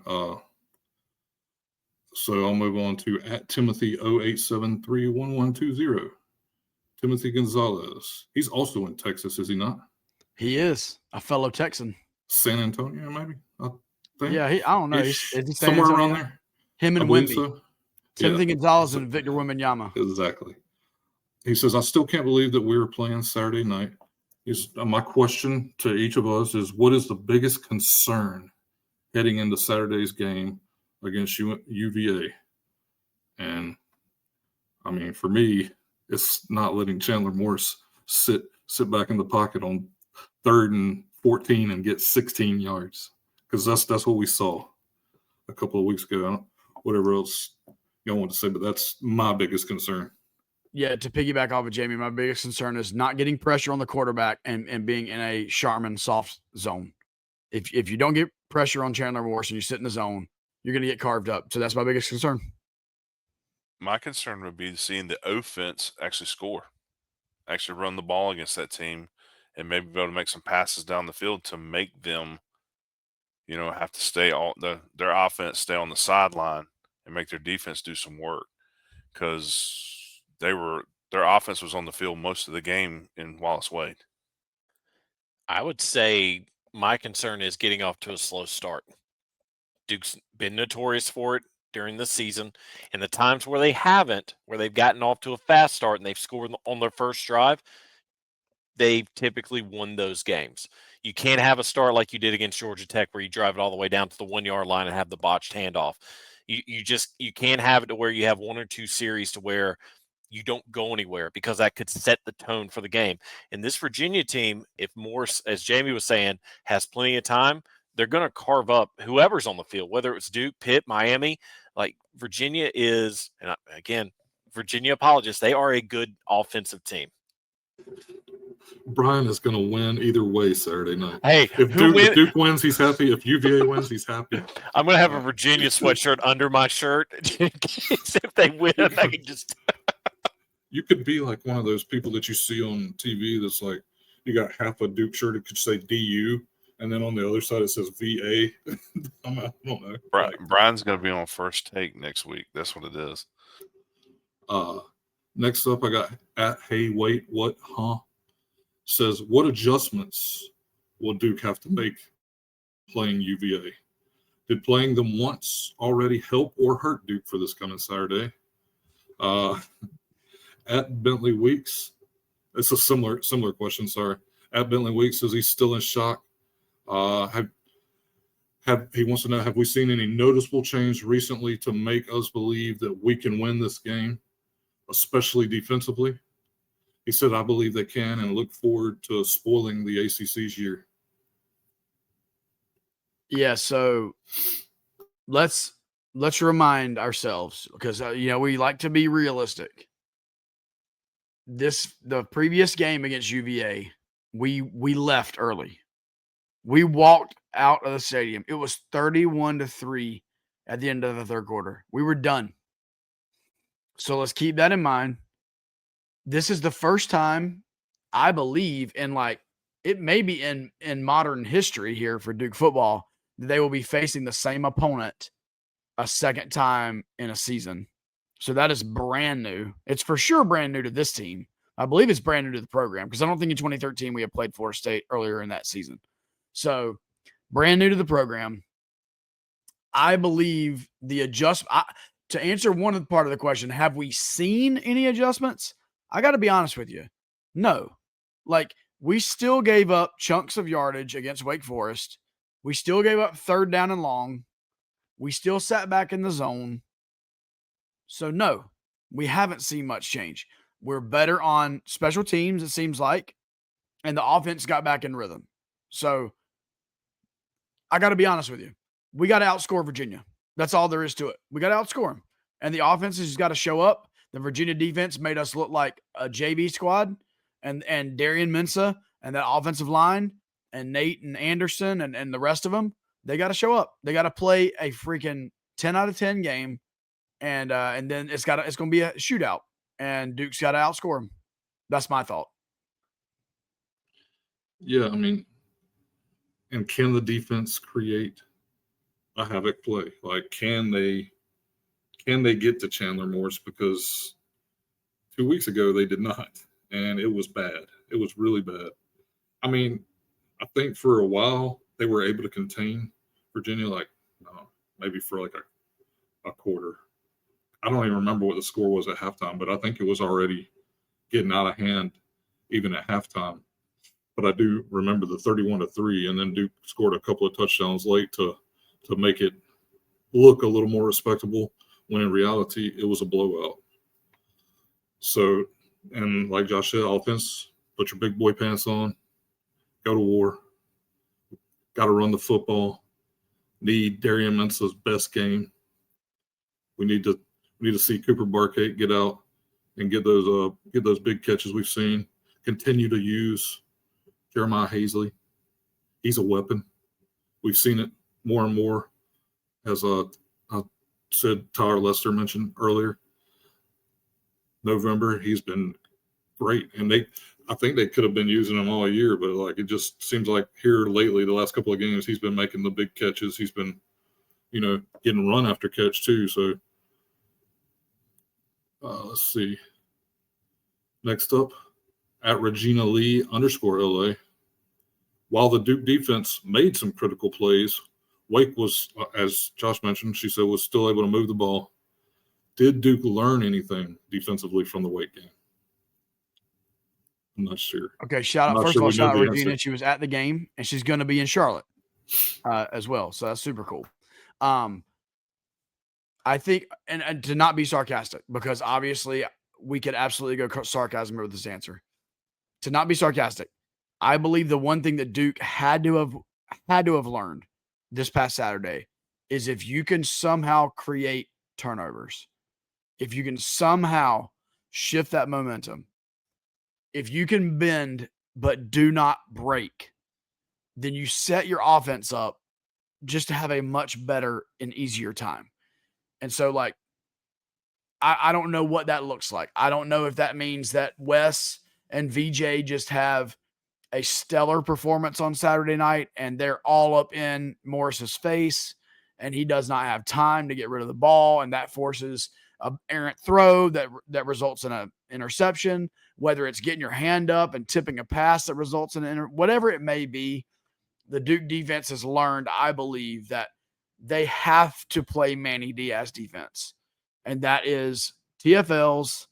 So I'll move on to at Timothy 08731120. Timothy Gonzalez. He's also in Texas, is he not? He is a fellow Texan. San Antonio, maybe. I think. Yeah, I don't know. Is he somewhere around there. Him and Wimby. So. Timothy Gonzalez and Victor Wembanyama. Exactly. He says, I still can't believe that we were playing Saturday night. My question to each of us is, what is the biggest concern heading into Saturday's game against UVA? And, I mean, for me, it's not letting Chandler Morris sit back in the pocket on 3rd and 14 and get 16 yards, because that's what we saw a couple of weeks ago. Whatever else y'all want to say, but that's my biggest concern. Yeah, to piggyback off of Jamie, my biggest concern is not getting pressure on the quarterback and being in a Sharman soft zone. If you don't get pressure on Chandler Morris and you sit in the zone, you're going to get carved up. So that's my biggest concern. My concern would be seeing the offense actually score, actually run the ball against that team, and maybe be able to make some passes down the field to make them, have to stay their offense stay on the sideline and make their defense do some work, because their offense was on the field most of the game in Wallace Wade. I would say my concern is getting off to a slow start. Duke's been notorious for it during the season, and the times where they haven't, where they've gotten off to a fast start and they've scored on their first drive, they've typically won those games. You can't have a start like you did against Georgia Tech where you drive it all the way down to the 1-yard line and have the botched handoff. You can't have it to where you have 1 or 2 series to where you don't go anywhere, because that could set the tone for the game. And this Virginia team, if Morris, as Jamie was saying, has plenty of time, they're going to carve up whoever's on the field, whether it's Duke, Pitt, Miami. Like, Virginia is, and again, Virginia apologists, they are a good offensive team. Brian is going to win either way Saturday night. Hey, if Duke wins, he's happy. If UVA wins, he's happy. I'm going to have a Virginia sweatshirt under my shirt in case if they win, I can just. You could be like one of those people that you see on TV that's like, you got half a Duke shirt, it could say DU, and then on the other side it says VA. I don't know. Brian's going to be on First Take next week. That's what it is. Next up, I got at Hey Wait What Huh? Says, what adjustments will Duke have to make playing UVA? Did playing them once already help or hurt Duke for this coming Saturday? At Bentley Weeks, it's a similar question. Sorry. At Bentley Weeks says he's still in shock. He wants to know, have we seen any noticeable change recently to make us believe that we can win this game, especially defensively? He said, I believe they can, and look forward to spoiling the ACC's year. Yeah, so let's remind ourselves, because we like to be realistic. The previous game against UVA, we left early. We walked out of the stadium. It was 31-3 at the end of the third quarter. We were done. So let's keep that in mind. This is the first time, I believe, it may be in modern history here for Duke football, that they will be facing the same opponent a second time in a season. So that is brand new. It's for sure brand new to this team. I believe it's brand new to the program, because I don't think in 2013 we had played Florida State earlier in that season. So brand new to the program. I believe the adjustment, to answer one part of the question, have we seen any adjustments? I got to be honest with you. No. We still gave up chunks of yardage against Wake Forest. We still gave up 3rd down and long. We still sat back in the zone. So, no, we haven't seen much change. We're better on special teams, it seems like, and the offense got back in rhythm. So, I got to be honest with you. We got to outscore Virginia. That's all there is to it. We got to outscore them. And the offense has got to show up. The Virginia defense made us look like a JV squad, and Darian Mensah and that offensive line and Nate and Anderson and the rest of them, they got to show up. They got to play a freaking 10 out of 10 game, and then it's going to be a shootout, and Duke's got to outscore them. That's my thought. Yeah, I mean, and can the defense create a havoc play? Like, can they get to Chandler Morris? Because 2 weeks ago they did not, and it was bad. It was really bad. I mean, I think for a while they were able to contain Virginia, like maybe for like a quarter. I don't even remember what the score was at halftime, but I think it was already getting out of hand even at halftime. But I do remember the 31-3, and then Duke scored a couple of touchdowns late to make it look a little more respectable, when in reality it was a blowout. So, and like Josh said, offense, put your big boy pants on, go to war. Got to run the football. Need Darian Mensah's best game. We need to see Cooper Barkate get out and get those big catches we've seen. Continue to use Jeremiah Hazley. He's a weapon. We've seen it more and more, as I said Tyler Lester mentioned earlier. November, he's been great, and I think they could have been using him all year, but like it just seems like here lately, the last couple of games, he's been making the big catches. He's been, getting run after catch too. So let's see. Next up, at Regina Lee _LA. While the Duke defense made some critical plays, Wake was, as Josh mentioned, she said, was still able to move the ball. Did Duke learn anything defensively from the Wake game? I'm not sure. Okay, shout out Regina. She was at the game, and she's going to be in Charlotte as well. So that's super cool. I think, and to not be sarcastic, because obviously we could absolutely go sarcasm with this answer. To not be sarcastic, I believe the one thing that Duke had to have learned this past Saturday is if you can somehow create turnovers, if you can somehow shift that momentum, if you can bend but do not break, then you set your offense up just to have a much better and easier time. And so, like, I don't know what that looks like. I don't know if that means that Wes and VJ just have a stellar performance on Saturday night and they're all up in Morris's face and he does not have time to get rid of the ball, and that forces an errant throw that results in an interception, whether it's getting your hand up and tipping a pass that results in whatever it may be. The Duke defense has learned, I believe, that they have to play Manny Diaz defense, and that is TFLs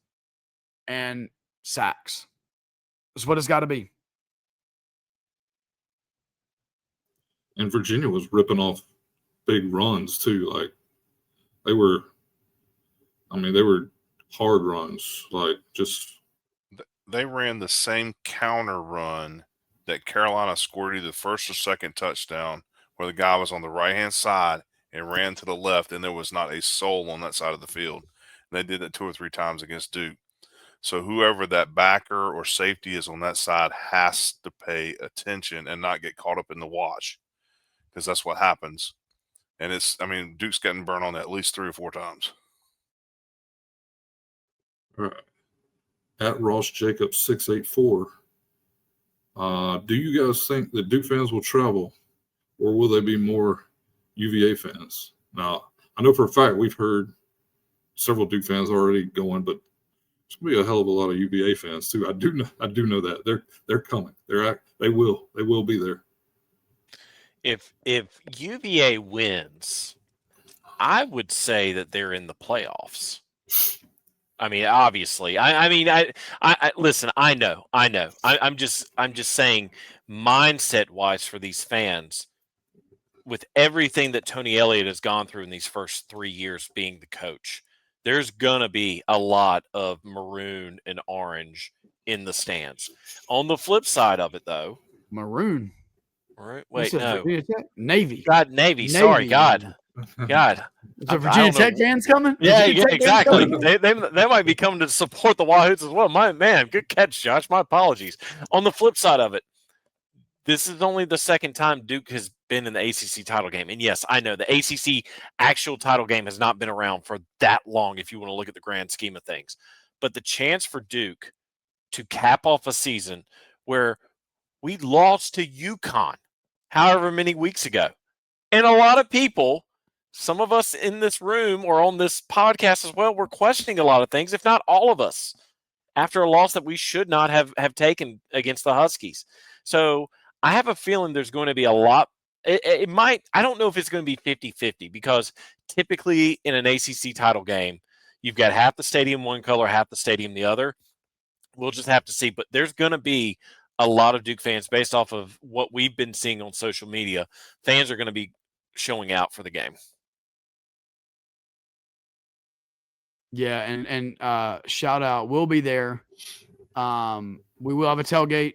and sacks. That's what it's got to be. And Virginia was ripping off big runs too. Like they were hard runs. Like they ran the same counter run that Carolina scored either the first or second touchdown, where the guy was on the right-hand side and ran to the left, and there was not a soul on that side of the field. And they did that 2 or 3 times against Duke. So whoever that backer or safety is on that side has to pay attention and not get caught up in the wash, because that's what happens. And Duke's getting burned on that at least 3 or 4 times. All right. At Ross Jacobs 684. Do you guys think that Duke fans will travel, or will they be more UVA fans? Now, I know for a fact we've heard several Duke fans already going, but there's going to be a hell of a lot of UVA fans too. I do know that they're coming. They will be there. If UVA wins, I would say that they're in the playoffs. I mean, obviously, I listen. I know. I'm just saying, mindset wise, for these fans, with everything that Tony Elliott has gone through in these first 3 years being the coach, there's gonna be a lot of maroon and orange in the stands. On the flip side of it, though, maroon. All right, wait, no, Navy. God, Navy. Sorry, God. So Virginia Tech fans coming? Yeah, exactly. They might be coming to support the Wahoos as well. Man, good catch, Josh. My apologies. On the flip side of it, This is only the second time Duke has been in the ACC title game. And yes, I know the ACC actual title game has not been around for that long if you want to look at the grand scheme of things. But the chance for Duke to cap off a season where we lost to UConn however many weeks ago. And a lot of people, some of us in this room or on this podcast as well, were questioning a lot of things, if not all of us, after a loss that we should not have taken against the Huskies. So I have a feeling there's going to be a lot. It might, I don't know if it's going to be 50-50 because typically in an ACC title game, you've got half the stadium one color, half the stadium the other. We'll just have to see. But there's going to be a lot of Duke fans based off of what we've been seeing on social media. Fans are going to be showing out for the game. Yeah, and shout out, we'll be there. We will have a tailgate.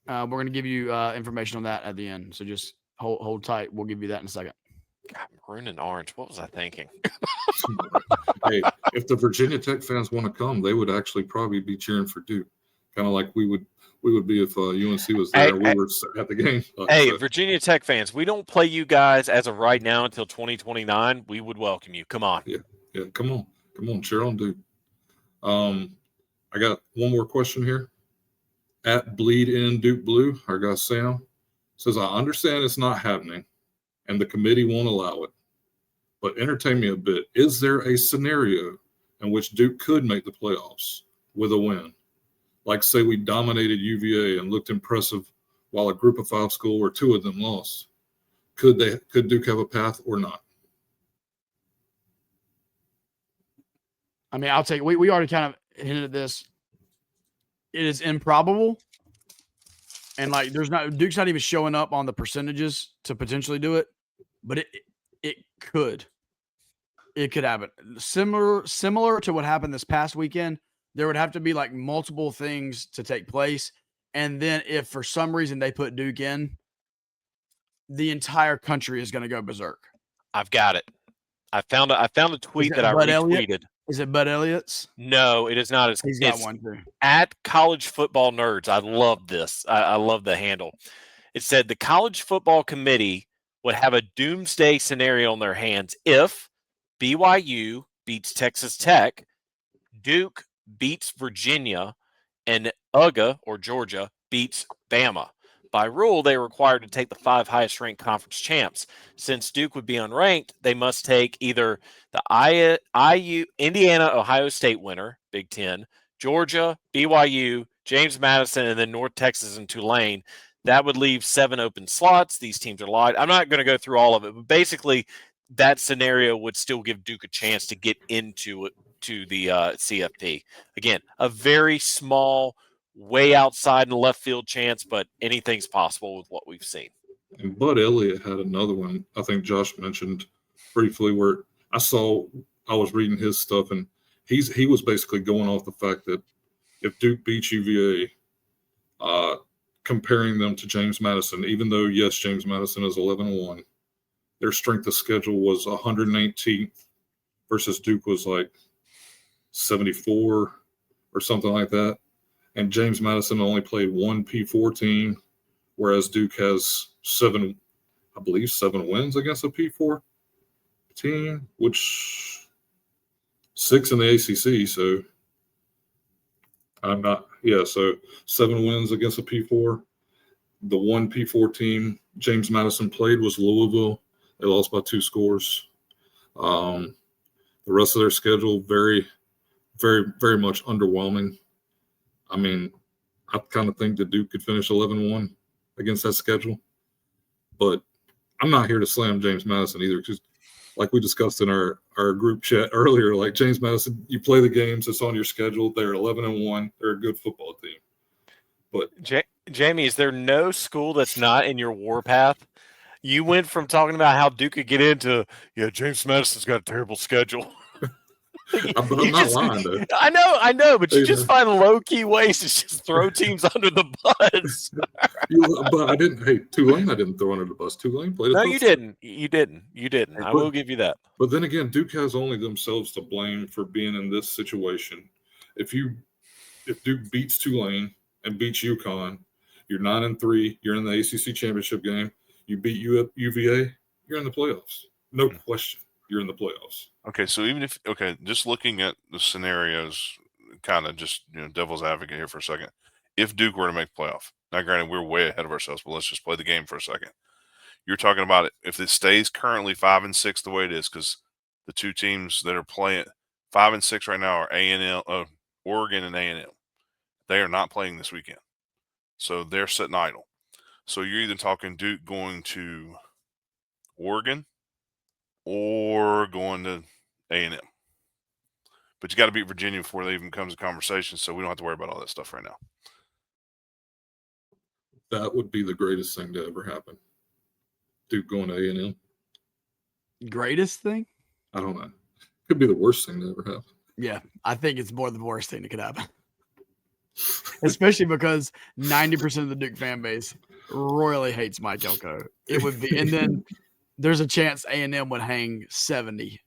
We're going to give you information on that at the end. So just hold tight. We'll give you that in a second. God, maroon and orange. What was I thinking? Hey, if the Virginia Tech fans want to come, they would actually probably be cheering for Duke, kind of like we would be if UNC was there. We were at the game. Hey, Virginia Tech fans, we don't play you guys as of right now until 2029. We would welcome you. Come on. Yeah, come on, cheer on Duke. I got one more question here. At Bleed in Duke Blue, our guy Sam says, I understand it's not happening and the committee won't allow it, but entertain me a bit. Is there a scenario in which Duke could make the playoffs with a win? Like, say we dominated UVA and looked impressive while a group of 5 school or 2 of them lost. Could Duke have a path or not? I mean, I'll take. We already kind of hinted at this. It is improbable, and like Duke's not even showing up on the percentages to potentially do it, but it could happen. Similar to what happened this past weekend. There would have to be like multiple things to take place, and then if for some reason they put Duke in, the entire country is going to go berserk. I've got it. I found a tweet that I retweeted. Is it Bud Elliott's? No, it is not. He's got one too. At College Football Nerds. I love this. I love the handle. It said the College Football Committee would have a doomsday scenario on their hands if BYU beats Texas Tech, Duke beats Virginia, and UGA or Georgia beats Bama. By rule, they are required to take the 5 highest ranked conference champs. Since Duke would be unranked, they must take either the IU, Indiana, Ohio State winner, Big Ten, Georgia, BYU, James Madison, and then North Texas and Tulane. That would leave 7 open slots. These teams are light. I'm not going to go through all of it, but basically that scenario would still give Duke a chance to get into it, to the CFP. Again, a very small, way outside in the left field chance, but anything's possible with what we've seen. And Bud Elliott had another one, I think Josh mentioned briefly, where I was reading his stuff, and he was basically going off the fact that if Duke beats UVA, comparing them to James Madison, even though, yes, James Madison is 11-1, their strength of schedule was 118th versus Duke was like 74 or something like that. And James Madison only played 1 P4 team, whereas Duke has 7 wins against a P4 team, which 6 in the ACC. So so 7 wins against a P4. The 1 P4 team James Madison played was Louisville. They lost by 2 scores. The rest of their schedule, very, very, very much underwhelming. I mean, I kind of think that Duke could finish 11-1 against that schedule. But I'm not here to slam James Madison either, because like we discussed in our group chat earlier, like James Madison, you play the games, it's on your schedule. They're 11-1. They're a good football team. But Jamie, is there no school that's not in your warpath? You went from talking about how Duke could get into, James Madison's got a terrible schedle. I'm not lying, though. I know, but you just find low-key ways to just throw teams under the bus. But I didn't. Hey, Tulane, I didn't throw under the bus. Tulane played. No, you didn't. You didn't. I will give you that. But then again, Duke has only themselves to blame for being in this situation. If Duke beats Tulane and beats UConn, You're 9-3. You're in the ACC Championship game. You beat UVA. You're in the playoffs. No question. You're in the playoffs. Okay, so just looking at the scenarios, kind of just devil's advocate here for a second. If Duke were to make playoff, now granted we're way ahead of ourselves, but let's just play the game for a second. You're talking about it if it stays currently 5-6 the way it is, because the two teams that are playing 5-6 right now are Oregon and A&M. They are not playing this weekend, so they're sitting idle. So you're either talking Duke going to Oregon or going to A&M. But you got to beat Virginia before they even comes to conversation, so we don't have to worry about all that stuff right now. That would be the greatest thing to ever happen. Duke going to A&M. Greatest thing? I don't know. Could be the worst thing to ever happen. Yeah, I think it's more the worst thing that could happen. Especially because 90% of the Duke fan base royally hates Mike Elko. It would be, and then there's a chance A&M would hang 70.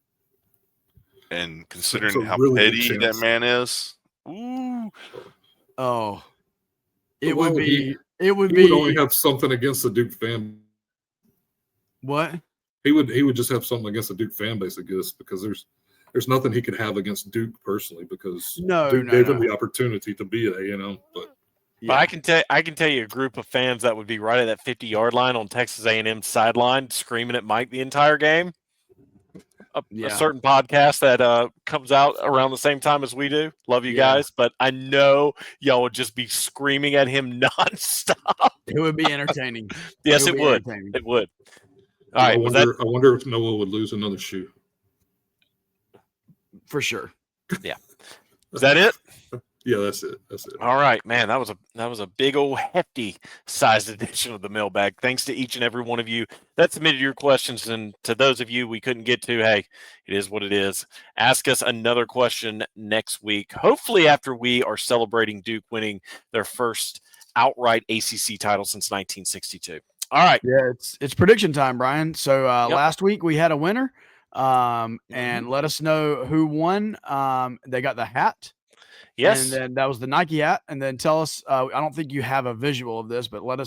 And considering how really petty that man is, ooh. Oh, it Well, would be. It He would would be. only have something against the Duke fan. What? He would just have something against the Duke fan base, I guess, because there's nothing he could have against Duke personally, because Duke gave him the opportunity to be at A&M. But I can tell you a group of fans that would be right at that 50-yard line on Texas A&M sideline screaming at Mike the entire game. A certain podcast that comes out around the same time as we do. Love you guys, but I know y'all would just be screaming at him nonstop. It would be entertaining. Yes, it would. It would. All right. I wonder if Noah would lose another shoe. For sure. Yeah. Is that it? Yeah, that's it. All right, man. That was a big old hefty sized edition of the mailbag. Thanks to each and every one of you that submitted your questions, and to those of you we couldn't get to, hey, it is what it is. Ask us another question next week. Hopefully, after we are celebrating Duke winning their first outright ACC title since 1962. All right. Yeah, it's prediction time, Brian. So last week we had a winner, and let us know who won. They got the hat. Yes. And then that was the Nike hat. And then tell us, I don't think you have a visual of this, but let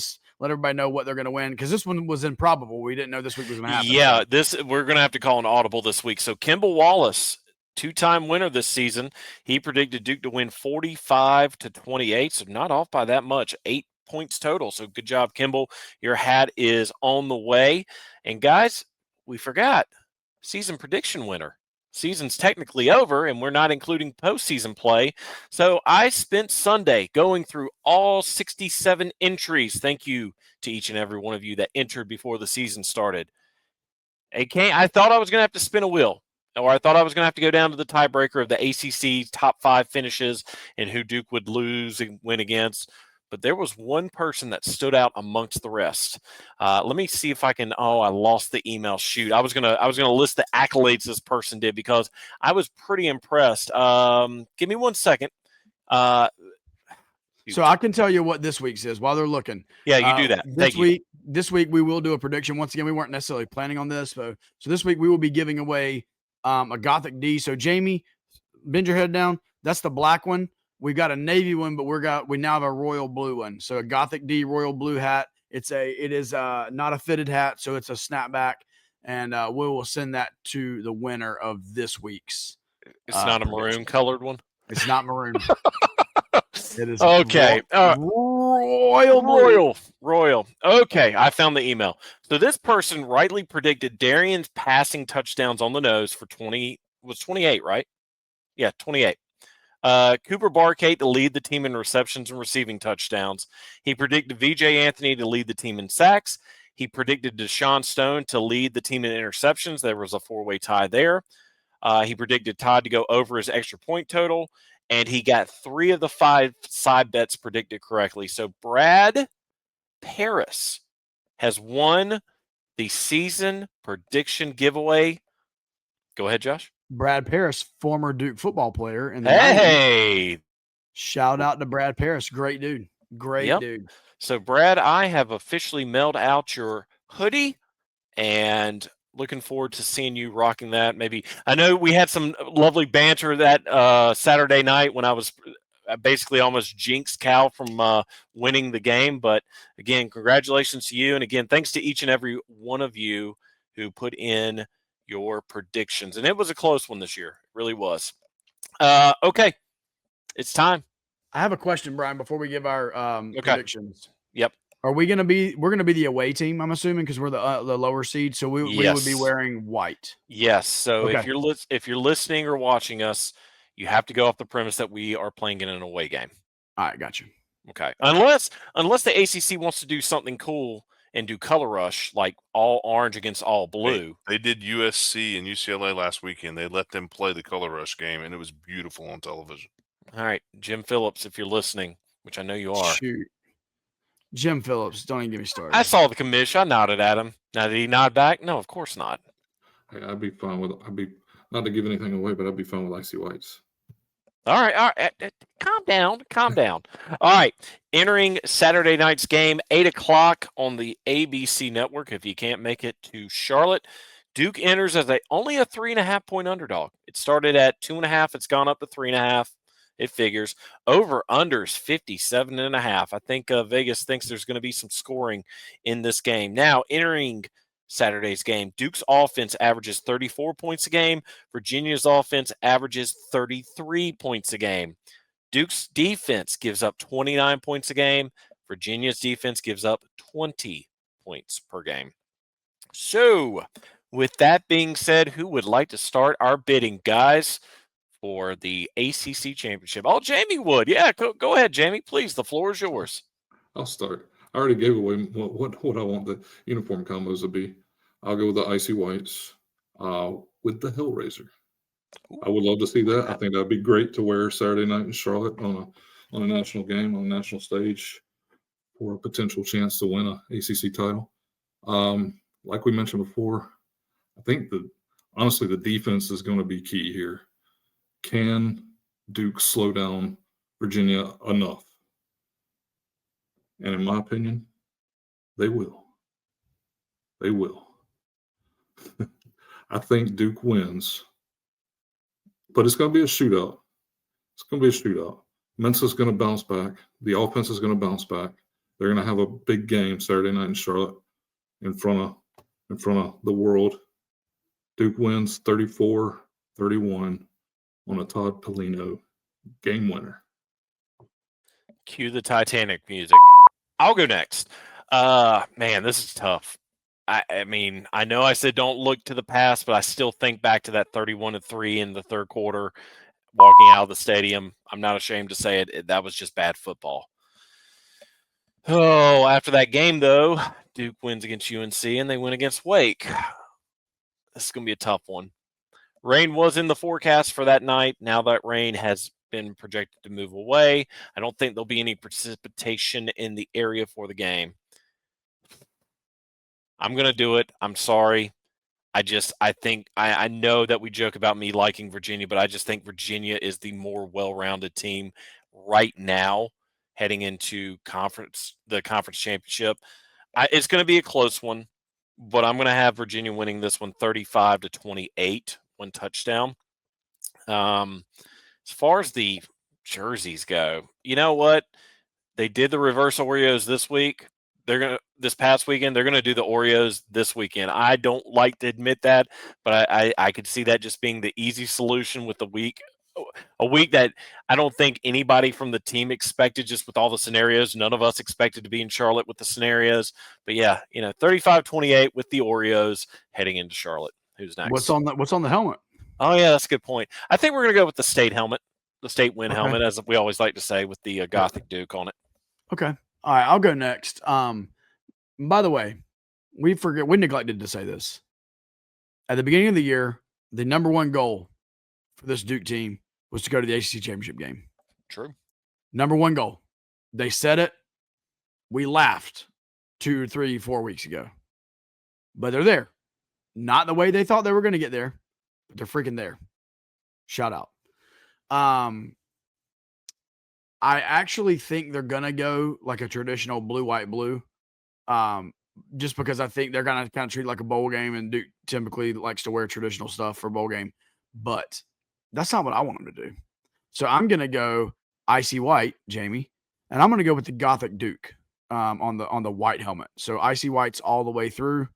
everybody know what they're going to win, because this one was improbable. We didn't know this week was going to happen. Yeah, we're going to have to call an audible this week. So Kimball Wallace, two-time winner this season, he predicted Duke to win 45-28, so not off by that much, 8 points total. So good job, Kimball. Your hat is on the way. And guys, we forgot, season prediction winner. Season's technically over, and we're not including postseason play. So I spent Sunday going through all 67 entries. Thank you to each and every one of you that entered before the season started. I thought I was going to have to spin a wheel, or I thought I was going to have to go down to the tiebreaker of the ACC top 5 finishes and who Duke would lose and win against. But there was one person that stood out amongst the rest. Let me see if I can. Oh, I lost the email. Shoot, I was gonna list the accolades this person did, because I was pretty impressed. Give me 1 second. So I can tell you what this week's is while they're looking. Yeah, you do that. This week we will do a prediction. Once again, we weren't necessarily planning on this, so this week we will be giving away a Gothic D. So Jamie, bend your head down. That's the black one. We've got a navy one, but we now have a royal blue one. So a Gothic D royal blue hat. It is not a fitted hat, so it's a snapback, and we will send that to the winner of this week's. It's not a maroon colored one. It's not maroon. It is okay. Royal. Okay, I found the email. So this person rightly predicted Darian's passing touchdowns on the nose for 28, right? Yeah, 28. Cooper Barkate to lead the team in receptions and receiving touchdowns. He predicted VJ Anthony to lead the team in sacks. He predicted Deshaun Stone to lead the team in interceptions. There was a 4-way tie there. He predicted Todd to go over his extra point total, and he got 3 of the 5 side bets predicted correctly. So Brad Paris has won the season prediction giveaway. Go ahead, Josh. Brad Paris, former Duke football player. Hey! Shout out to Brad Paris. Great dude. Great dude. So, Brad, I have officially mailed out your hoodie, and looking forward to seeing you rocking that. Maybe I know we had some lovely banter that Saturday night when I was basically almost jinxed Cal from winning the game. But again, congratulations to you. And again, thanks to each and every one of you who put in your predictions. And it was a close one this year. It really was. Okay, it's time. I have a question, Brian, before we give our predictions. Yep. We're gonna be the away team, I'm assuming, because we're the lower seed, so we would be Yes. wearing white. Yes. So Okay. if you're listening or watching us, you have to go off the premise that we are playing in an away game. All right, got you. Okay. Unless the ACC wants to do something cool and do color rush, like all orange against all blue. They did USC and UCLA last weekend. They let them play the color rush game, and it was beautiful on television. All right, Jim Phillips, if you're listening, which I know you are. Shoot. Jim Phillips, don't even get me started. I saw the commission. I nodded at him. Now, did he nod back? No, of course not. Hey, I'd be fine with. Not to give anything away, but I'd be fine with icy whites. All right. Calm down. All right, entering Saturday night's game, 8:00 on the ABC network. If you can't make it to Charlotte, Duke enters as only a 3.5 point underdog. It started at 2.5. It's gone up to 3.5. It figures. Over unders 57.5. I think Vegas thinks there's going to be some scoring in this game. Now, entering Saturday's game, Duke's offense averages 34 points a game. Virginia's offense averages 33 points a game. Duke's defense gives up 29 points a game. Virginia's defense gives up 20 points per game. So, with that being said, who would like to start our bidding, guys, for the ACC Championship? Oh, Jamie would. Yeah, go ahead, Jamie. Please, the floor is yours. I'll start. I already gave away what I want the uniform combos to be. I'll go with the icy whites with the Hellraiser. I would love to see that. I think that'd be great to wear Saturday night in Charlotte on a national game, on a national stage, for a potential chance to win a ACC title. Like we mentioned before, I think honestly the defense is going to be key here. Can Duke slow down Virginia enough? And in my opinion, they will. They will. I think Duke wins, but it's going to be a shootout. It's going to be a shootout. Mensa's going to bounce back. The offense is going to bounce back. They're going to have a big game Saturday night in Charlotte in front of the world. Duke wins 34-31 on a Todd Pelino game winner. Cue the Titanic music. I'll go next. Man, this is tough. I mean, I know I said don't look to the past, but I still think back to that 31-3 in the third quarter, walking out of the stadium. I'm not ashamed to say it. That was just bad football. Oh, after that game, though, Duke wins against UNC, and they win against Wake. This is going to be a tough one. Rain was in the forecast for that night. Now that rain has been projected to move away, I don't think there'll be any precipitation in the area for the game. I'm going to do it. I'm sorry. I think I know that we joke about me liking Virginia, but I just think Virginia is the more well-rounded team right now heading into the conference championship. It's going to be a close one, but I'm going to have Virginia winning this one 35-28, one touchdown. As far as the jerseys go, you know what? They did the reverse Oreos this week. This past weekend, they're gonna do the Oreos this weekend. I don't like to admit that, but I could see that just being the easy solution with a week that I don't think anybody from the team expected, just with all the scenarios. None of us expected to be in Charlotte with the scenarios. But yeah, 35-28 with the Oreos heading into Charlotte. Who's next? What's on the helmet? Oh yeah, that's a good point. I think we're gonna go with the state helmet, the state win helmet, as we always like to say, with the Gothic Duke on it. Okay. All right, I'll go next. By the way, we neglected to say this. At the beginning of the year, the number one goal for this Duke team was to go to the ACC Championship game. True. Number one goal. They said it. We laughed 2, 3, 4 weeks ago. But they're there. Not the way they thought they were going to get there, but they're freaking there. Shout out. I actually think they're going to go like a traditional blue, white, blue. Just because I think they're going to kind of treat it like a bowl game, and Duke typically likes to wear traditional stuff for a bowl game. But that's not what I want them to do. So I'm going to go icy white, Jamie, and I'm going to go with the Gothic Duke on the white helmet. So icy whites all the way through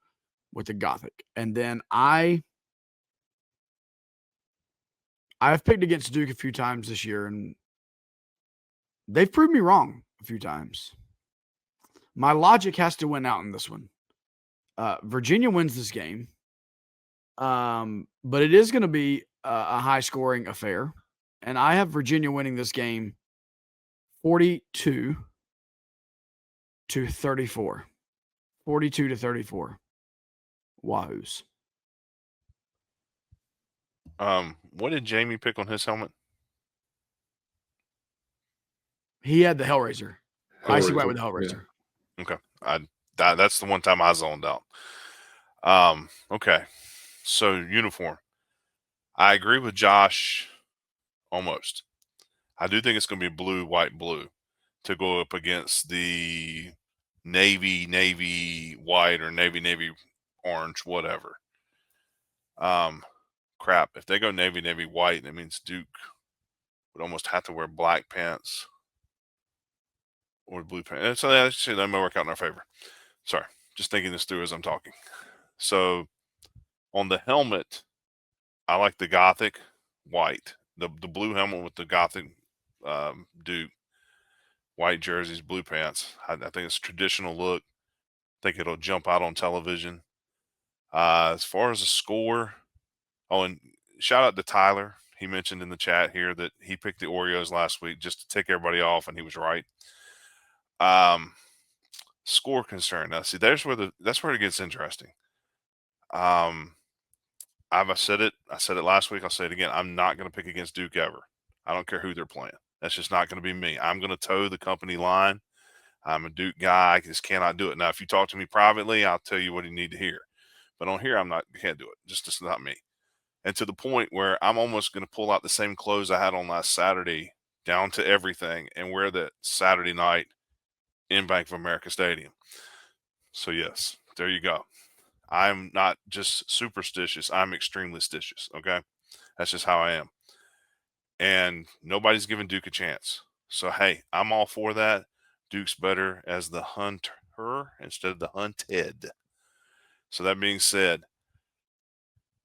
with the Gothic, and then I've picked against Duke a few times this year, and they've proved me wrong a few times. My logic has to win out in this one. Virginia wins this game, but it is going to be a high-scoring affair, and I have Virginia winning this game 42-34. 42-34. Wahoos. What did Jamie pick on his helmet? He had the Hellraiser. Icy white with the Hellraiser. Yeah. Okay. That's the one time I zoned out. Okay. So uniform. I agree with Josh almost. I do think it's going to be blue, white, blue to go up against the navy, white, or navy, orange, whatever. Crap. If they go navy, white, that means Duke would almost have to wear black pants or blue pants. So actually, that may work out in our favor. Sorry. Just thinking this through as I'm talking. So on the helmet, I like the Gothic white, the blue helmet with the Gothic Duke, white jerseys, blue pants. I think it's a traditional look. I think it'll jump out on television. As far as the score, and shout out to Tyler. He mentioned in the chat here that he picked the Oreos last week just to tick everybody off, and he was right. Score concern. Now, see, that's where it gets interesting. I said it last week. I'll say it again. I'm not going to pick against Duke ever. I don't care who they're playing. That's just not going to be me. I'm going to toe the company line. I'm a Duke guy. I just cannot do it. Now, if you talk to me privately, I'll tell you what you need to hear. But on here, can't do it. Just not me. And to the point where I'm almost going to pull out the same clothes I had on last Saturday, down to everything, and wear that Saturday night in Bank of America Stadium. So yes, there you go. I'm not just superstitious. I'm extremely stitious. Okay. That's just how I am. And nobody's giving Duke a chance. So, hey, I'm all for that. Duke's better as the hunter instead of the hunted. So that being said,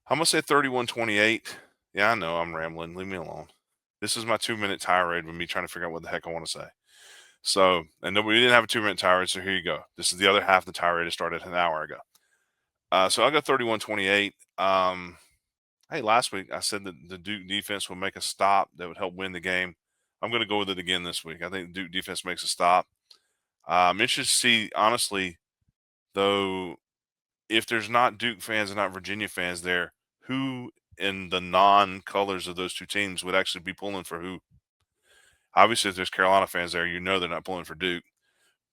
I'm going to say 31-28. Yeah, I know I'm rambling. Leave me alone. This is my 2-minute tirade with me trying to figure out what the heck I want to say. So, and we didn't have a 2-minute tirade, so here you go. This is the other half of the tirade that started an hour ago. So I got 31-28. Hey, last week I said that the Duke defense would make a stop that would help win the game. I'm going to go with it again this week. I think the Duke defense makes a stop. I'm interested to see, honestly, though, if there's not Duke fans and not Virginia fans there, who in the non-colors of those two teams would actually be pulling for who? Obviously, if there's Carolina fans there, you know they're not pulling for Duke.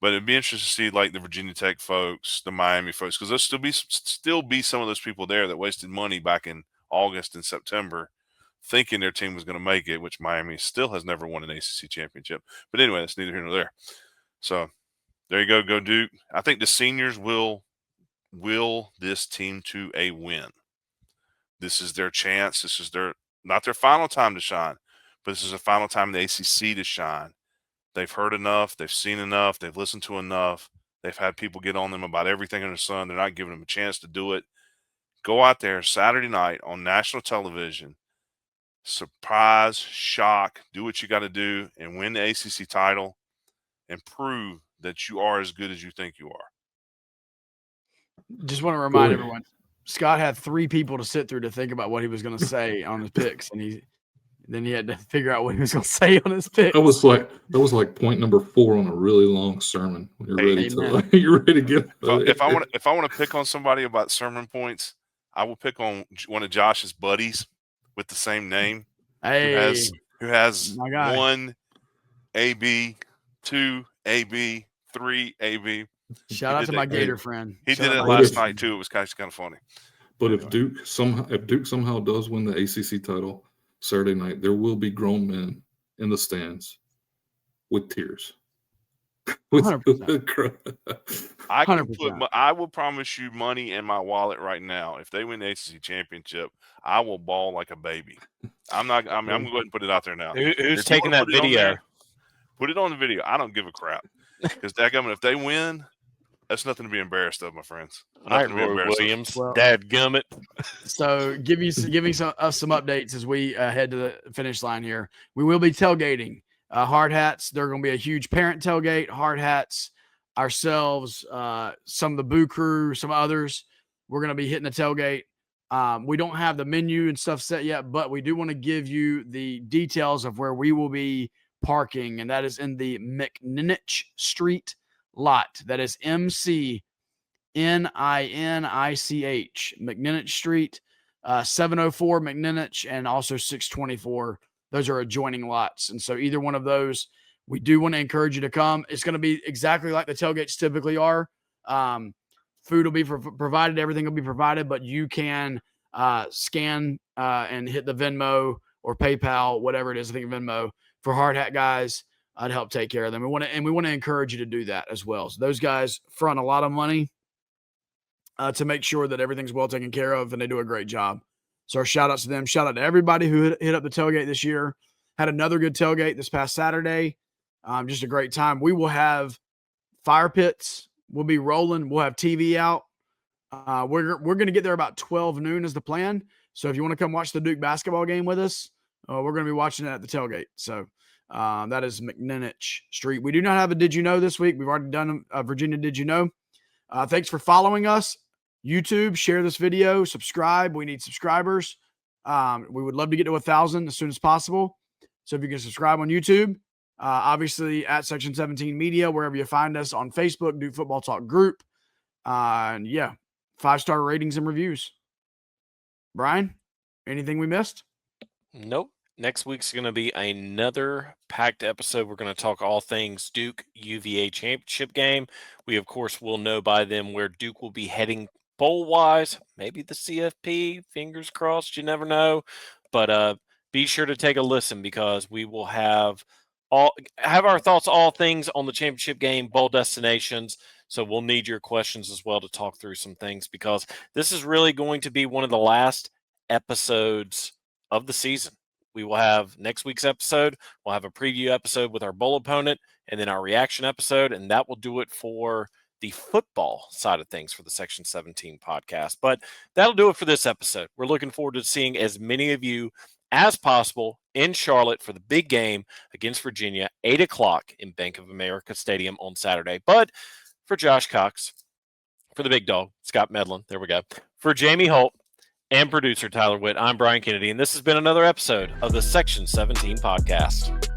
But it'd be interesting to see like the Virginia Tech folks, the Miami folks, because there'll still be some of those people there that wasted money back in August and September thinking their team was going to make it, which Miami still has never won an ACC championship. But anyway, that's neither here nor there. So there you go. Go Duke. I think the seniors will this team to a win. This is their chance. This is not their final time to shine, but this is the final time in the ACC to shine. They've heard enough. They've seen enough. They've listened to enough. They've had people get on them about everything under the sun. They're not giving them a chance to do it. Go out there Saturday night on national television, surprise, shock, do what you got to do, and win the ACC title and prove that you are as good as you think you are. Just want to remind everyone, Scott had 3 people to sit through to think about what he was going to say on his picks, and then he had to figure out what he was going to say on his picks. That was like point number 4 on a really long sermon. When you're ready to get. If I want to pick on somebody about sermon points, I will pick on one of Josh's buddies with the same name, who has 1 AB, 2 AB, 3 AB. Shout out to my Gator friend. He did it last night too. It was kind of funny. But if Duke somehow does win the ACC title Saturday night, there will be grown men in the stands with tears. 100%. I will promise you money in my wallet right now. If they win the ACC championship, I will bawl like a baby. I'm going to go ahead and put it out there now. Who's taking that video? Put it on the video. I don't give a crap. Because if they win, that's nothing to be embarrassed of, my friends. All right, Nothing to be Roy embarrassed of. Williams, Well- dadgummit. So give me some updates as we head to the finish line here. We will be tailgating. Hard Hats, they're going to be a huge parent tailgate. Hard Hats, ourselves, some of the Boo Crew, some others. We're going to be hitting the tailgate. We don't have the menu and stuff set yet, but we do want to give you the details of where we will be parking, and that is in the McNinich Street lot. That is McNinich, McNinich Street, 704 McNinich, and also 624. Those are adjoining lots. And so either one of those, we do want to encourage you to come. It's going to be exactly like the tailgates typically are. Food will be provided. Everything will be provided, but you can scan and hit the Venmo or PayPal, whatever it is. I think Venmo for Hard Hat guys to help take care of them. We want to encourage you to do that as well. So those guys front a lot of money to make sure that everything's well taken care of, and they do a great job. So our shout outs to them. Shout out to everybody who hit up the tailgate this year. Had another good tailgate this past Saturday. Just a great time. We will have fire pits. We'll be rolling. We'll have TV out. We're going to get there about 12 noon is the plan. So if you want to come watch the Duke basketball game with us, we're going to be watching it at the tailgate. So that is McNinich Street. We do not have a Did You Know this week. We've already done Virginia Did You Know. Thanks for following us. YouTube, share this video, subscribe. We need subscribers. We would love to get to 1,000 as soon as possible. So if you can subscribe on YouTube, obviously at Section 17 Media, wherever you find us on Facebook, Duke Football Talk Group. And yeah, 5-star ratings and reviews. Brian, anything we missed? Nope. Next week's going to be another packed episode. We're going to talk all things Duke UVA championship game. We, of course, will know by then where Duke will be heading bowl-wise. Maybe the CFP. Fingers crossed. You never know. But be sure to take a listen because we will have our thoughts, all things on the championship game, bowl destinations. So we'll need your questions as well to talk through some things because this is really going to be one of the last episodes of the season. We will have next week's episode. We'll have a preview episode with our bowl opponent and then our reaction episode. And that will do it for the football side of things for the Section 17 podcast. But that'll do it for this episode. We're looking forward to seeing as many of you as possible in Charlotte for the big game against Virginia, 8 o'clock in Bank of America Stadium on Saturday. But for Josh Cox, for the big dog, Scott Medlin, there we go, for Jamie Holt, and producer Tyler Witt, I'm Brian Kennedy, and this has been another episode of the Section 17 podcast.